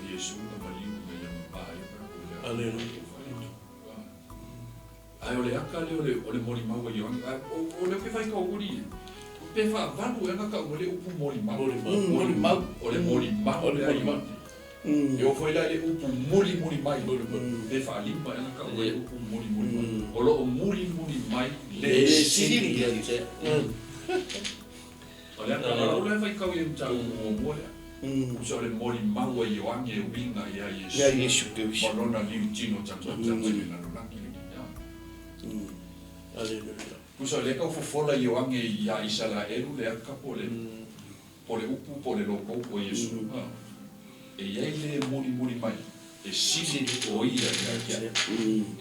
[SPEAKER 2] Yesu na maliu na ia mapai ka.
[SPEAKER 1] Aleluia.
[SPEAKER 2] Ai ole aka ole mori mau i Ioane. Ole ke fai ka uri. Pe fa vanu e ka ole upu mori mau.
[SPEAKER 3] Mori mau.
[SPEAKER 2] Ole mori mau ole ai. Eu foi lá ele upu muri mai. Pe fa limpa e ka ole upu muri mai. Olo o muri mai le sili. Ole aka ole fai ka i tau o mole. Usa le mori mau i Ioane e winga ia Yesu.
[SPEAKER 3] Ia Yesu ke wisi.
[SPEAKER 2] Malona LIU TINO tanga na nunaki le kia.
[SPEAKER 1] Aleluia.
[SPEAKER 2] Usa le ka fofola i Ioane ia Israelu le aka po le upu po le LOKOU o Yesu. E iai le mori mai. E sili o ia kia.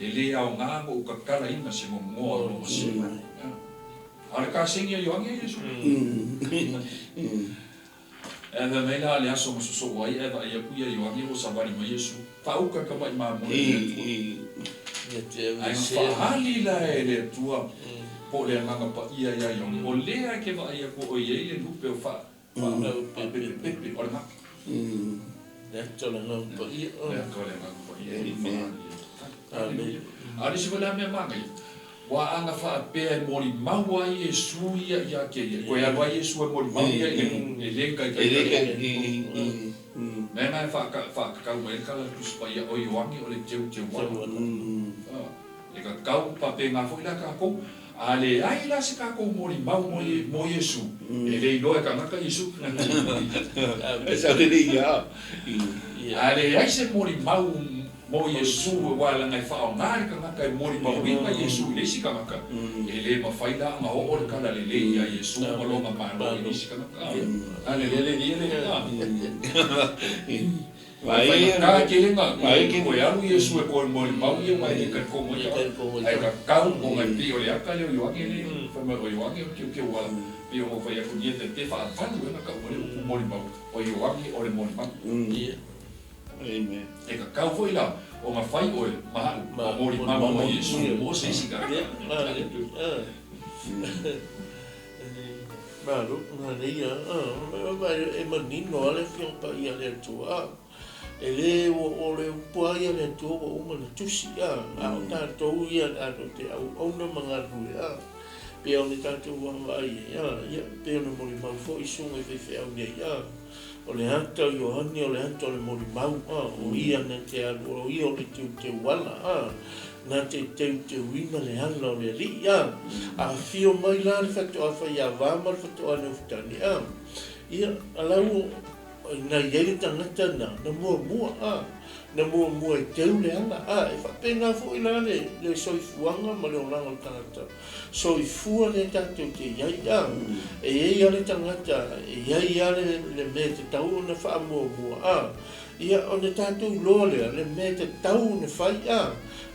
[SPEAKER 2] E le au ngā o kakala ina se ngoa o se. Ale ka sengi i Ioane Yesu. E me meila le aso mo so wai e va ia kuia Ioane o sabari mai Yesu. Fa uka ka mai ma mo. Ai fa hali la e le tua po le nganga pa ia Ioane. O le ke va ia ko o ia le lupe o fa. Fa pepe o le ma.
[SPEAKER 1] Le tola ngam pa ia.
[SPEAKER 2] Le ko le nganga pa ia. Amen. Ali se vela me mangai. Wa anga fa pe mori maua Yesu ia ke ko ia wa Yesu mori maua ia e lenga me mai fa ka me ka la tu spa ia o Ioane o le teu wa e ka kau pa pe nga fo ila ka ko ale ai la se ka ko mori maua mo Yesu e le no e ka nga Yesu
[SPEAKER 3] Esa le ia.
[SPEAKER 2] ale ai se mori maua mo Yesu wala ngai fa ngai ka ka mori ma winga Yesu le sika maka ele ma faida ma o o ka le ia Yesu ma lo ma le sika maka ale le vai ka ke nga vai ke ko ya Yesu ko mori ma ia mai ka ko mo ia ai ka mo ngai ti o le aka le Ioane le fa ma o Ioane ke wala pe o fa ya ko ni te fa fa no ka mori ma o Ioane o le mori ma
[SPEAKER 3] Amen.
[SPEAKER 2] E ka kau foi la o ma fai o ma mori mama Yesu mo se sika.
[SPEAKER 1] Malu na ia e manino ale fion pa ia le tua. Ele o le pua ia le tua o uma le tusi a ta to ia a te au na manga ruia. Pe o ni tatu wa mai ia pe o mori mau fo isu e fe au nei ia. O le hanta Ioane o le hanta o le mori mau o ia na te alu o ia o le te wala na te wina le hana o le ri a fio mai la le fato a fai a vama le fato a neufutani ia alau na iei tangata na mua e teu le hana e whapena fo i la le soifuanga ma le olanga o tangata soifua le tatou te iai e iei ale tangata e iei ale le me te tau na wha mua ia o ne tatou loa le me te tau ne whai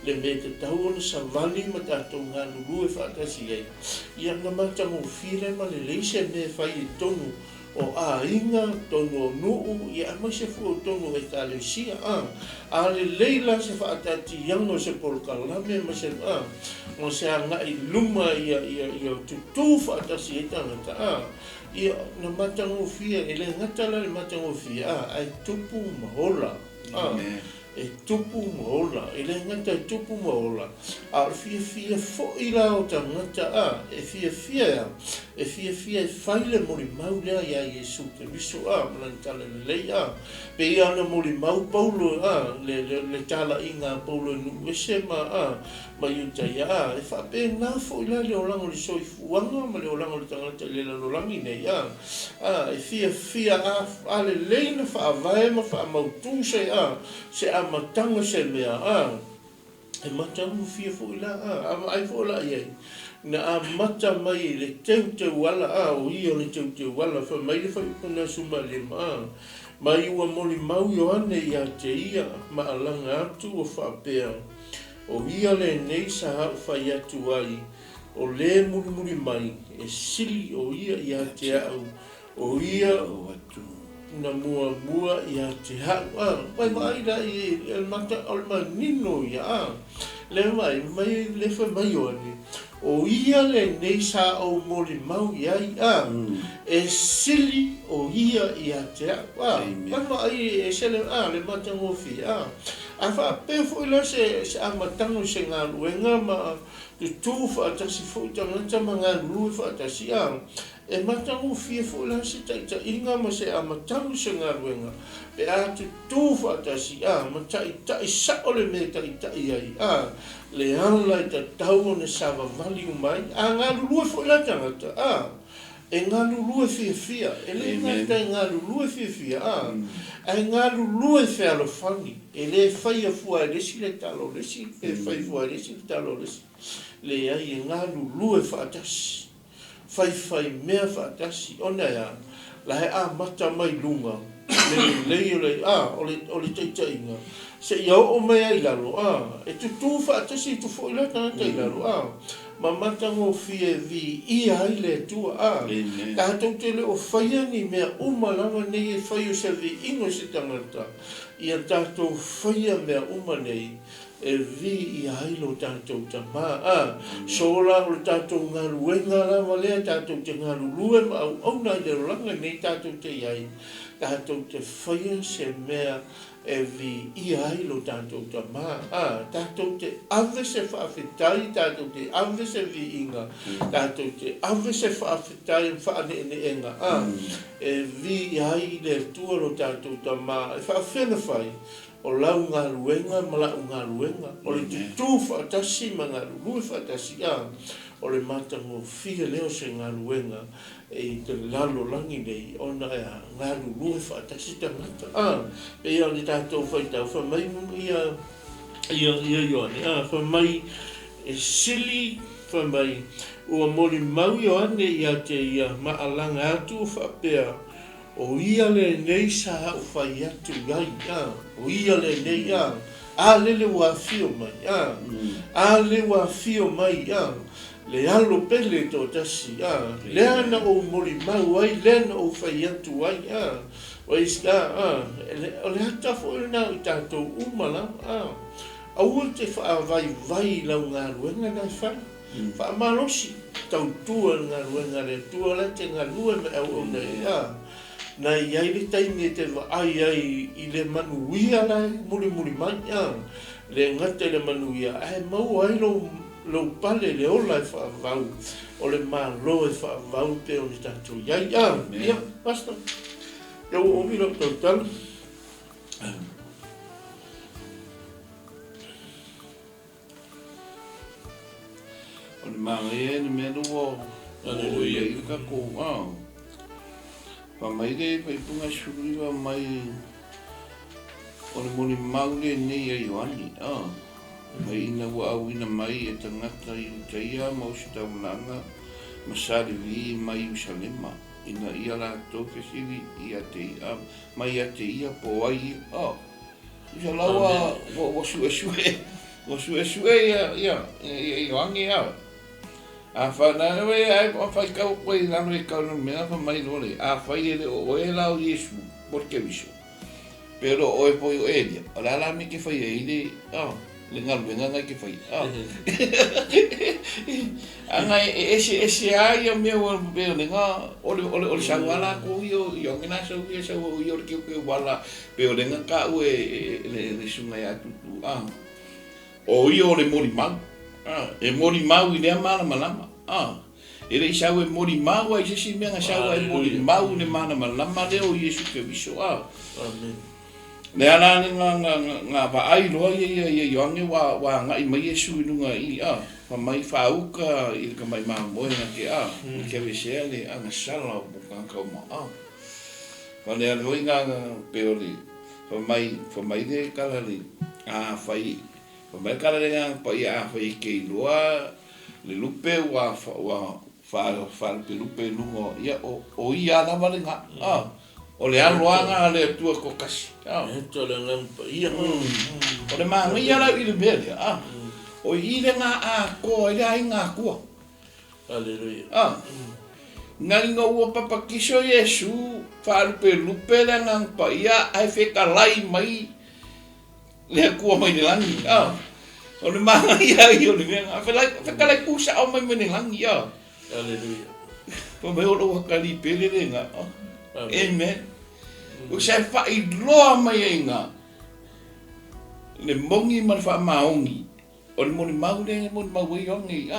[SPEAKER 1] le me te tau na savali ma tatou ngā lulu e whaatasi iei ia nga matango whire ma le leise me whai e tonu o inga tono nuu ia mai se fu tono e tale sia a le leila se faatati yango se polkalame ma se mo se anga i luma ia tutu faatasi e tangata ia na matango fia ele ngata le matango fia ai tupu mahola e tupu maola, e le ngata e tupu maola, a fia fo i la o ta ngata a, e fia e whaile mori mau lea ia Iesu te riso a, malantala le lei a, pe ia ana mori mau paulo a, le tala inga paulo nu ese ma a, ma iutai a, e whape ngā fo i la le olango le soi fuanga, ma le olango le tangata le la lolangi nei a, e fia a le leina wha avae ma wha mautu se a, se a matanga se mea a, e matangu fia fo i la a, ai fo la iei. Na a mata mai le teu wala a, o ia le teu wala, wha mai le whai upuna suma le ma, mai ua moli mau Ioane ia te ia, ma alanga atu o whapea. O ia le nei sa hau whai atu ai, o le muri mai, e sili o ia ia te au, o ia o atu. Na mua ia te hau, mai mai da i el mata alma nino ia, le mai le whai mai Ioane. O ia le nei sa au moli mau iai e sili o ia ia te a. Mana ai e sele le matango fi a. A wha pefo ila se a matango se ngā luenga ma tu tūwha atasi fo i tangata ma ngā lue wha atasi a. E matango fi fo ila se taita inga ma se a matango se ngā luenga. Pe a tu tūwha atasi a ma tai sa ole me tai ai a. Le ala i ta tau ne sawa vali umai, a ngā lulue fo ila tangata, e ngā lulue fia, e le ngata e ngā lulue fia, e ngā lulue fia lo whangi, e le whai a fua e lesi le talo lesi, e whai fua e lesi le talo lesi, le ai e ngā lulue whaatasi, whai mea whaatasi, o nei a, la he a mata mai lunga, ole teita inga, se iau o mea i lalo, e tu whaatasi tu fo ila tangata i lalo, ma matango fie vi ia ai le tua, ka hatau te le o whaia ni mea umalanga nei e whaio se vi ingo se tangata, ia tātou whaia mea uma nei, e vi ia ai lo tātou tama, sola o tātou ngā luenga la malea, tātou te ngā lulue ma au nai le rolanga nei tātou te iai, tātou te whaia se mea e vi ia ai lo tātou tama, tātou te ave se whaafetai, tātou te ave se vi inga, tātou te ave se whaafetai whaane enga, e vi ia ai le tua lo tātou tama, e whaafena whai, o lau ngā luenga, malau ngā luenga, o le tutu whaatasi ma ngā lulue whaatasi, o le matango fia leo se ngā luenga, e te lalo langi nei, ona e ngā lulue whaatasi tangata. E ia le tātou whaitau, whamai ia Ioane, whamai e sili, whamai ua mori mau Ioane ia te ia maalanga atu whapea, o ia le nei sa hau whai atu iai, o ia le nei a lele ua fio mai, a le ua fio mai, le alo pele to tasi, le ana o mori mau ai, le ana o whai atu ai, o iska, o le hata fo e nao i tātou umala, au te wha vai lau ngā ruenga nai whai, wha marosi, tau tua ngā ruenga le tua le te ngā lue me au nei, nai iai le taimi e te ai i le manuia lai, muri mai, le ngate le manuia, mau ai lo pale le ola e whaavau, o le malo e whaavau pe o ni tātou iai, ia, basta, iau o mira tau tala.
[SPEAKER 3] O le mange ni mea nuo, o ia i kako, pa mai le punga suriwa mai, o le moni maule nei a Ioane, mai ina ua au ina mai e tangata i utaia mau si taunanga, masari vi mai Usalema, ina ia la tau fesiri i a te ia, mai a te ia po ai, Isa lawa wasu esue ia Ioane ia. A whanana wei ai pa whai kau koe i nanu e kau nanu mea wha mai nore. A whai ele o e lau Iesu, porque viso. Pero o e poi o elia. O la la mi ke whai e ile, le ngai ke fai anga ese ai me o be nga o sa wala ko yo ngina so yo ke wala pe o nga ka u le sunga ya tu o yo le mori mau e mori mau i le malama ele isa e mori mau ai se me nga sa e mori mau le malama le o Yesu ke viso amen le ana nga ba ai lo ye Ioane wa nga i mai Yesu nunga i fa mai fauka i ka mai mo na ke vese le ana sala buka ka ma fa le lo nga peoli fa mai de kala le fai fa mai kala le pa ia fai ke loa le lupe wa fa pe lupe lungo ia o ia na vale nga o le aloanga le tua kokasi
[SPEAKER 1] to le ngam ia
[SPEAKER 3] o le manga ia la i le bele o i le nga ko ile ai nga ko
[SPEAKER 1] aleluia
[SPEAKER 3] ngali nga ua papa kiso Yesu fa pe lupe le ngang pa ia ai fe kalai mai le ko mai le langi o le manga ia i o le nga fe kalai kusa o mai mai le langi
[SPEAKER 1] aleluia
[SPEAKER 3] po me o lo kali pele le nga amen. O se fa I loa mai nga. Le mongi man fa maongi. O le moni mau le moni mau I ongi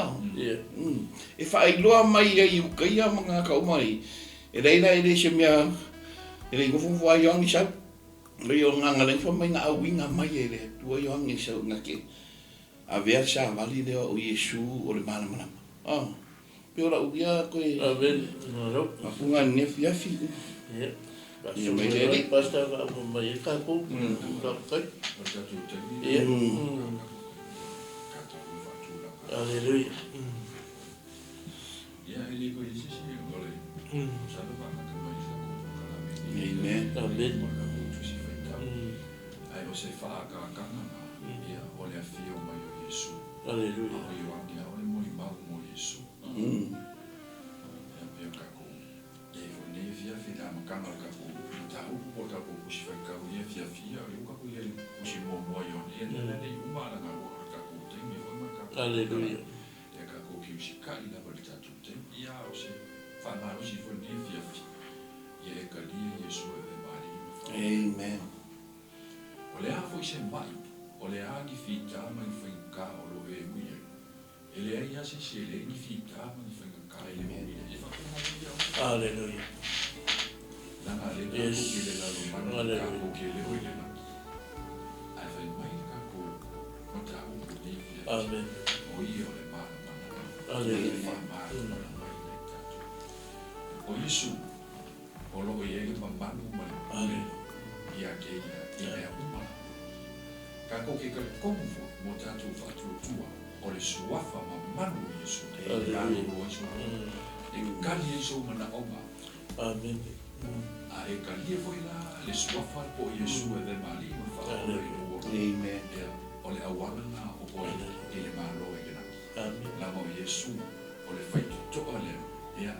[SPEAKER 3] e fa I loa mai ai u kai mga ka mai. E reina ele se mia ele go fu wa ongi sa. Le yo nga le fa mai nga winga mai ele tu yo ongi sa nga ke. A ver sa vali le o Yesu o le mana mana. Piola uia ko
[SPEAKER 1] amen no
[SPEAKER 3] apunga nefia fi
[SPEAKER 1] ya mai le pasta ka mai ka ko ka kai ya aleluia
[SPEAKER 2] ya ele ko isi si ngole sabe ba ka mai sa ko
[SPEAKER 3] amen
[SPEAKER 1] amen
[SPEAKER 2] ai o se fa ka ka na ya o le fio mai o Yesu
[SPEAKER 1] aleluia
[SPEAKER 2] o Ioane ya o le mo mo Yesu ya kako e o ne via fina makanga kako tau o kako kusifa kako ia fia o kako ia kusi mo Ioane ne uma na kako kako te mi foi makaka
[SPEAKER 1] aleluia
[SPEAKER 2] ya kako ki usikali na bali tatu te ia o se fa na o si foi ne via ia kali Yesu e mari
[SPEAKER 3] amen
[SPEAKER 2] o le a foi se mai o le a ki fita mai foi ka o lo e mi ele é ia se ele ni fica mas foi cara ele me fa
[SPEAKER 1] aleluia
[SPEAKER 2] na ale que ele lá no mano que ele hoje lá aí vai mais capo contra o poder
[SPEAKER 1] amen
[SPEAKER 2] o io le mano
[SPEAKER 1] aleluia
[SPEAKER 2] o isso o lo ele mano mano ia que ele é uma capo que como mo tanto fa tua o le suafa manu Yesu e kali o Yesu e kali Yesu mana oma
[SPEAKER 1] amen
[SPEAKER 2] a e kali foi lá le suafa po Yesu e de mali ma fa
[SPEAKER 3] amen
[SPEAKER 2] o le awana na o po ele malo e na
[SPEAKER 1] amen
[SPEAKER 2] la mo Yesu o le fai to ole ya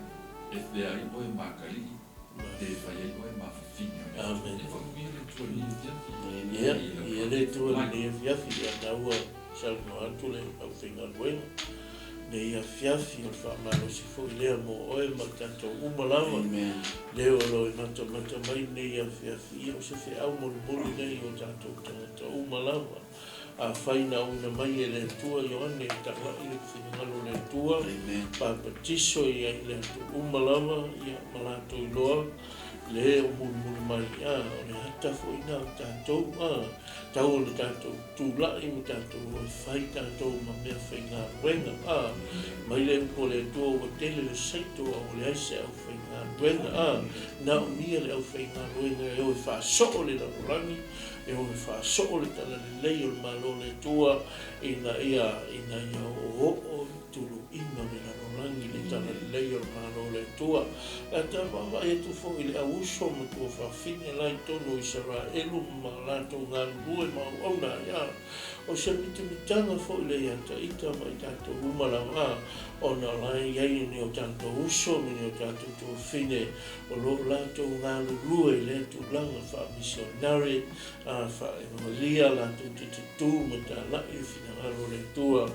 [SPEAKER 2] e de ai o e makali de fai o e ma fina
[SPEAKER 1] amen
[SPEAKER 2] e fa mi le tu ni
[SPEAKER 1] ya ele tu ni via fia na o salmo antule au finga bueno de ia fiafi o fa malo si fo le mo o e matanto umalama le o lo mato mai ne ia fiafi o se fe au mo ne o tanto umalama a faina una mai ele tua Ioane ta la ile finga lo le tua pa petiso ia ile umalama ia malato loa le o mun mai o le hata fo ina tanto tau le tanto tula I mo tanto fai tanto ma me finga wenga mai le ko le to o tele le saito o le se o finga wenga na mi le o finga wenga e o fa so le la rangi e o fa so le tala le le o malo le tua ina ia o tulu ina le la rangi le tala le o malo le tua. La ta mama e tu fo ile auso mo tu fa fine la tonu Israelu ma la tu ngā lue ma ona ya. O se mitanga fo ile ya ta ita mai tato umala ma ona lai yai ni o tanto uso ni o tanto tu fine o lo la tu ngā lue le tu langa fa missionary fa Maria la tu tu ma ta la i fina ngalo le tua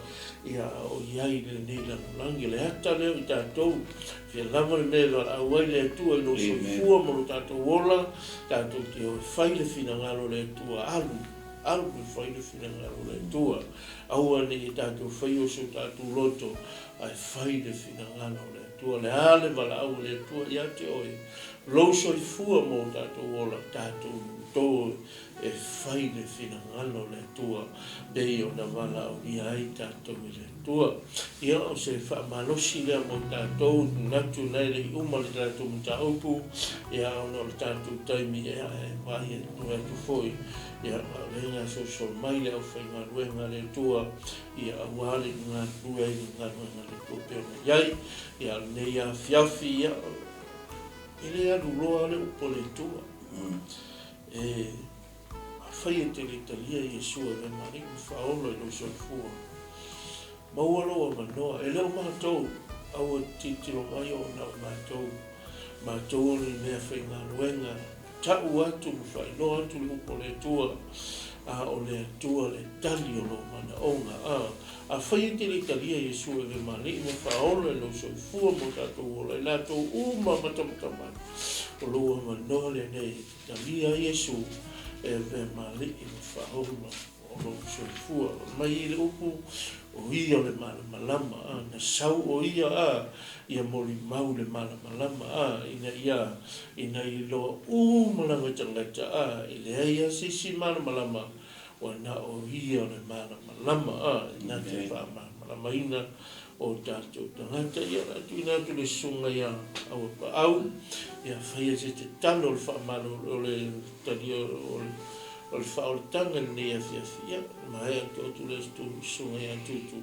[SPEAKER 1] ia o yai le ni la langi le hata le i tato fia lama le mea a wai le tua i no so fua mo tato wola tato ki o fai le fina ngalo le tua alu me fai le fina ngalo le tua aua ni i tato fai o so tato loto ai fai le fina ngalo le tua le ale wala au le tua ia te oi lo so i fua mo tato wola tato to e fai le fina ngalo le tua dei o na wala o ia ai tato le tua ia o se fa malosi le mo tato natu nei le uma le tato mta opu ia o no le tato taimi ia e mai e tua tu foi ia venga so mai le o fai ngā le tua ia wale ngā tua i ngā le tua iai ia nei a fiafi ia ele a luloa le upo le tua fai e te Italia i Yesua e mariku whaolo i lo soifua. Maua loa manoa, e leo mātou, au titiro mai o nau mātou ni mea whai ngā luenga, tau atu mu whai, no atu li upo le tua, o le tua le tali o lo mana onga, a whai e te Italia i Yesua e mariku whaolo i lo soifua mo tātou ola, i lātou matamatama, o loa manoa le nei, Italia i Yesua, e ve mali i whahoma o lo soifua. Mai i le upu o ia le malama na sau o ia ia mori mau le malama ina i lo malanga tangata i le ia sisi malama o na o ia le malama ina te malama ina o tātou tangata ia tu ina tu le sunga ia au ia whaia se te talo le whamalo o le tani o le whaoltanga ni a whiawhia ma hea te o tu le stu sunga ia tutu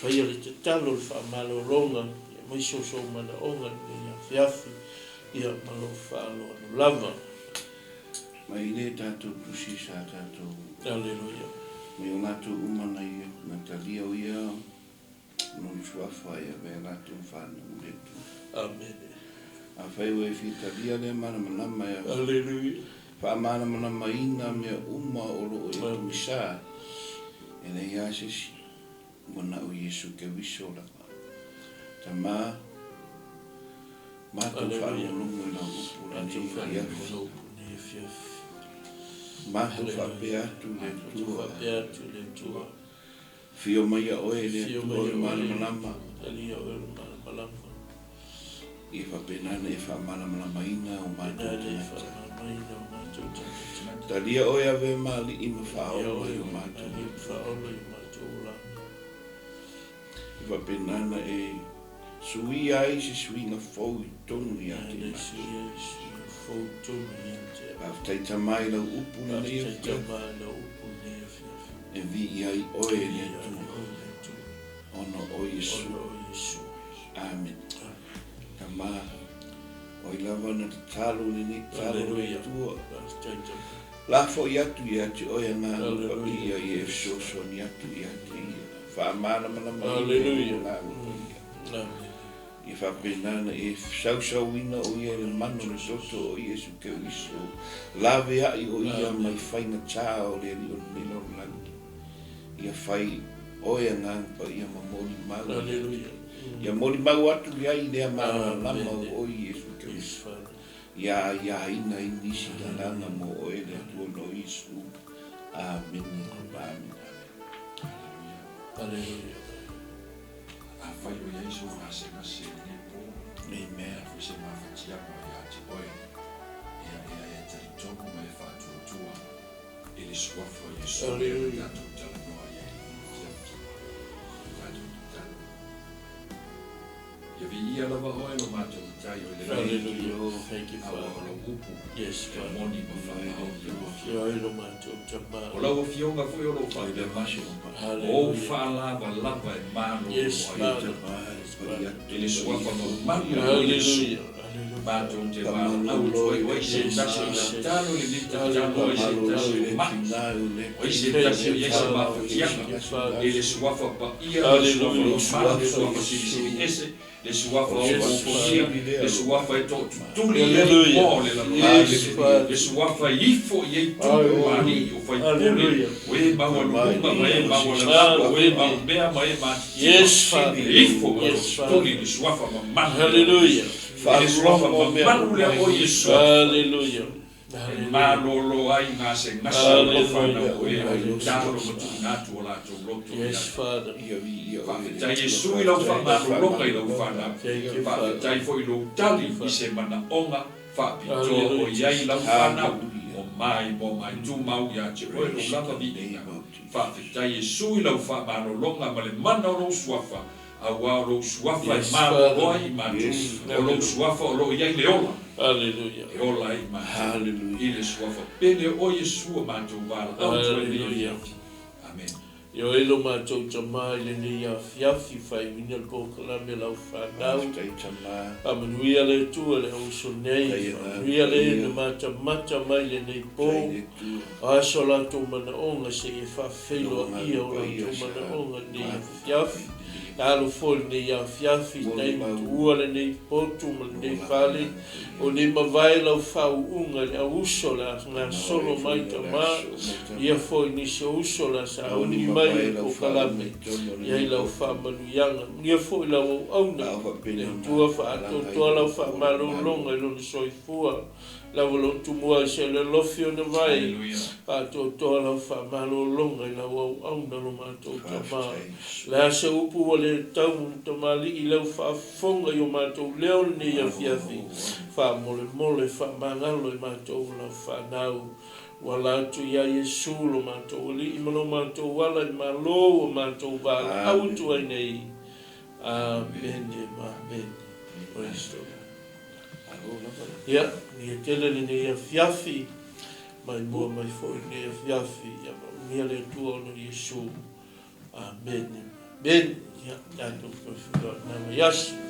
[SPEAKER 1] whaia le te talo le whamalo ronga ia mai so mana onga ni a whiawhi ia malo whaalo anu lava
[SPEAKER 3] mai le tātou tusi sa tātou
[SPEAKER 1] Alleluia
[SPEAKER 3] me o ngātou umana ia na talia o ia non suafa ia ve ngātou whana uletu
[SPEAKER 1] Amen
[SPEAKER 3] a whai ue whitalia le mana manama ia
[SPEAKER 1] Alleluia
[SPEAKER 3] whaamana manama ina mea uma o lo e kumisa e le ia sisi wana o Yesu ke wiso laka ta mātou whaamolongo i la upu la ni fiafi mātou whaapea atu le tua fio mai a oe le tua o le mana manama i whapenana e whaamana manama ina o mātou talia oe ave mali i mawhaolo i o mātou i whapenana e sui ai si suinga fau i tonu i ate Aftai tamai la upu na e vi i ai oe le tu ono o Yesu Amen Tama o i lava na talo ni talo le tua la fo i atu i atu oe ngā lupa i a i e so ni atu i atu i whaamana mana
[SPEAKER 1] Alleluia
[SPEAKER 3] I whapenana e sausauina o ia le mano le soto o Yesu ke wiso. Lawe ai o ia mai whainga tā o le li o nilo langi. Ia whai oe ngangpa ia ma mori mau.
[SPEAKER 1] Alleluia.
[SPEAKER 3] Ia mori mau atu ia i lea mana lama o Yesu ke wiso. Ia ina i nisi langa mo oe le atu no Yesu. Amen. Amen.
[SPEAKER 1] Alleluia.
[SPEAKER 2] Fai o Yesu ngase ni po.
[SPEAKER 3] Amen.
[SPEAKER 2] Fai se mafatia ma ia te oe. Ia te toku mai fatu tua. Ele suafo Yesu.
[SPEAKER 1] Alleluia.
[SPEAKER 2] Tatu tala noa ia. Tatu tala. Ia vi ia lava oe no matu tai o le.
[SPEAKER 1] Alleluia. Thank you,
[SPEAKER 2] Father.
[SPEAKER 1] Father. Yes,
[SPEAKER 2] Ia
[SPEAKER 1] Father.
[SPEAKER 2] moni ma fai au.
[SPEAKER 1] Ia ilo matu tama.
[SPEAKER 2] O lau fionga foi o lau fai le mashi. O fala lava e mano.
[SPEAKER 1] Yes, Father.
[SPEAKER 2] e le suafa mamanu i le su matou te vaau tuai o ise tasi o le talo le ni tatalo o ise tasi o ma o ise tasi o iese mafutianga e le suafa paia le suafa o suafa silisili ese le suafa o fofosia le suafa e to'atutuli e mo le lalolai le suafa ifo i ei tupu mali o faipule o e maualu'uga ma e maualalaga o e maumea ma e matitino ifo o to'atutuli le suafa mamanu le suafa mamanu lea o Iesu e malolo ai nga se ngasa lofana o e talo matu'una atu o latou loto fa'afetai Iesu i lau fa'amalologa i lau fana fa'afetai fo'i lou tali i se mana'oga fa'apitoa o iai lau fanau o mai mo mai tumau ia te oe lou lava vi'inga fa'afetai Iesu i lau fa'amalologa ma le mana o lou suafa aua o lou suafa e malolo ai matou o lou suafa o lo'o iai le ola
[SPEAKER 1] Hallelujah.
[SPEAKER 2] e ola ai matou i le suafa pele o Iesu matou vala'au
[SPEAKER 1] Hallelujah.
[SPEAKER 2] amen.
[SPEAKER 1] Yo elo mātou tamā i le nei a fiafi whai mina le kōkalame lau whanau. Pamanuia le tua le auso nei. Pamanuia le na mata mai le nei pō. Aso lātou mana onga se e whawhelo ia o lātou mana onga nei a fiafi. Talo fol nei a fiafi nei tua le nei potu ma le nei whale. O nei mawai lau whau unga le auso la ngā solo mai tamā. Ia foi ni se uso la sa uni mai ko kalame ia lau whamanuianga ia foi lau auna le tua whaatotoa lau whamalolonga i lona soifua lau lo tumua i se le lofi o na vai whaatotoa lau whamalolonga i lau auna lo mātou tamā le ase upu wa le tau tamali i lau whaafonga i o mātou leo ni ia fiafi whamole whamangalo i mātou lau whanau wala tu ya Yesu lo mātou li imano mātou wala i malo o mātou wala au tu ai nei. Amen, amen. Praise God. Ia, ni e tele le nei a fiafi, mai mua mai foi nei a fiafi, ia mia le tua no Yesu. Amen. Amen. Ia, tātou kawhiwa nama Yesu.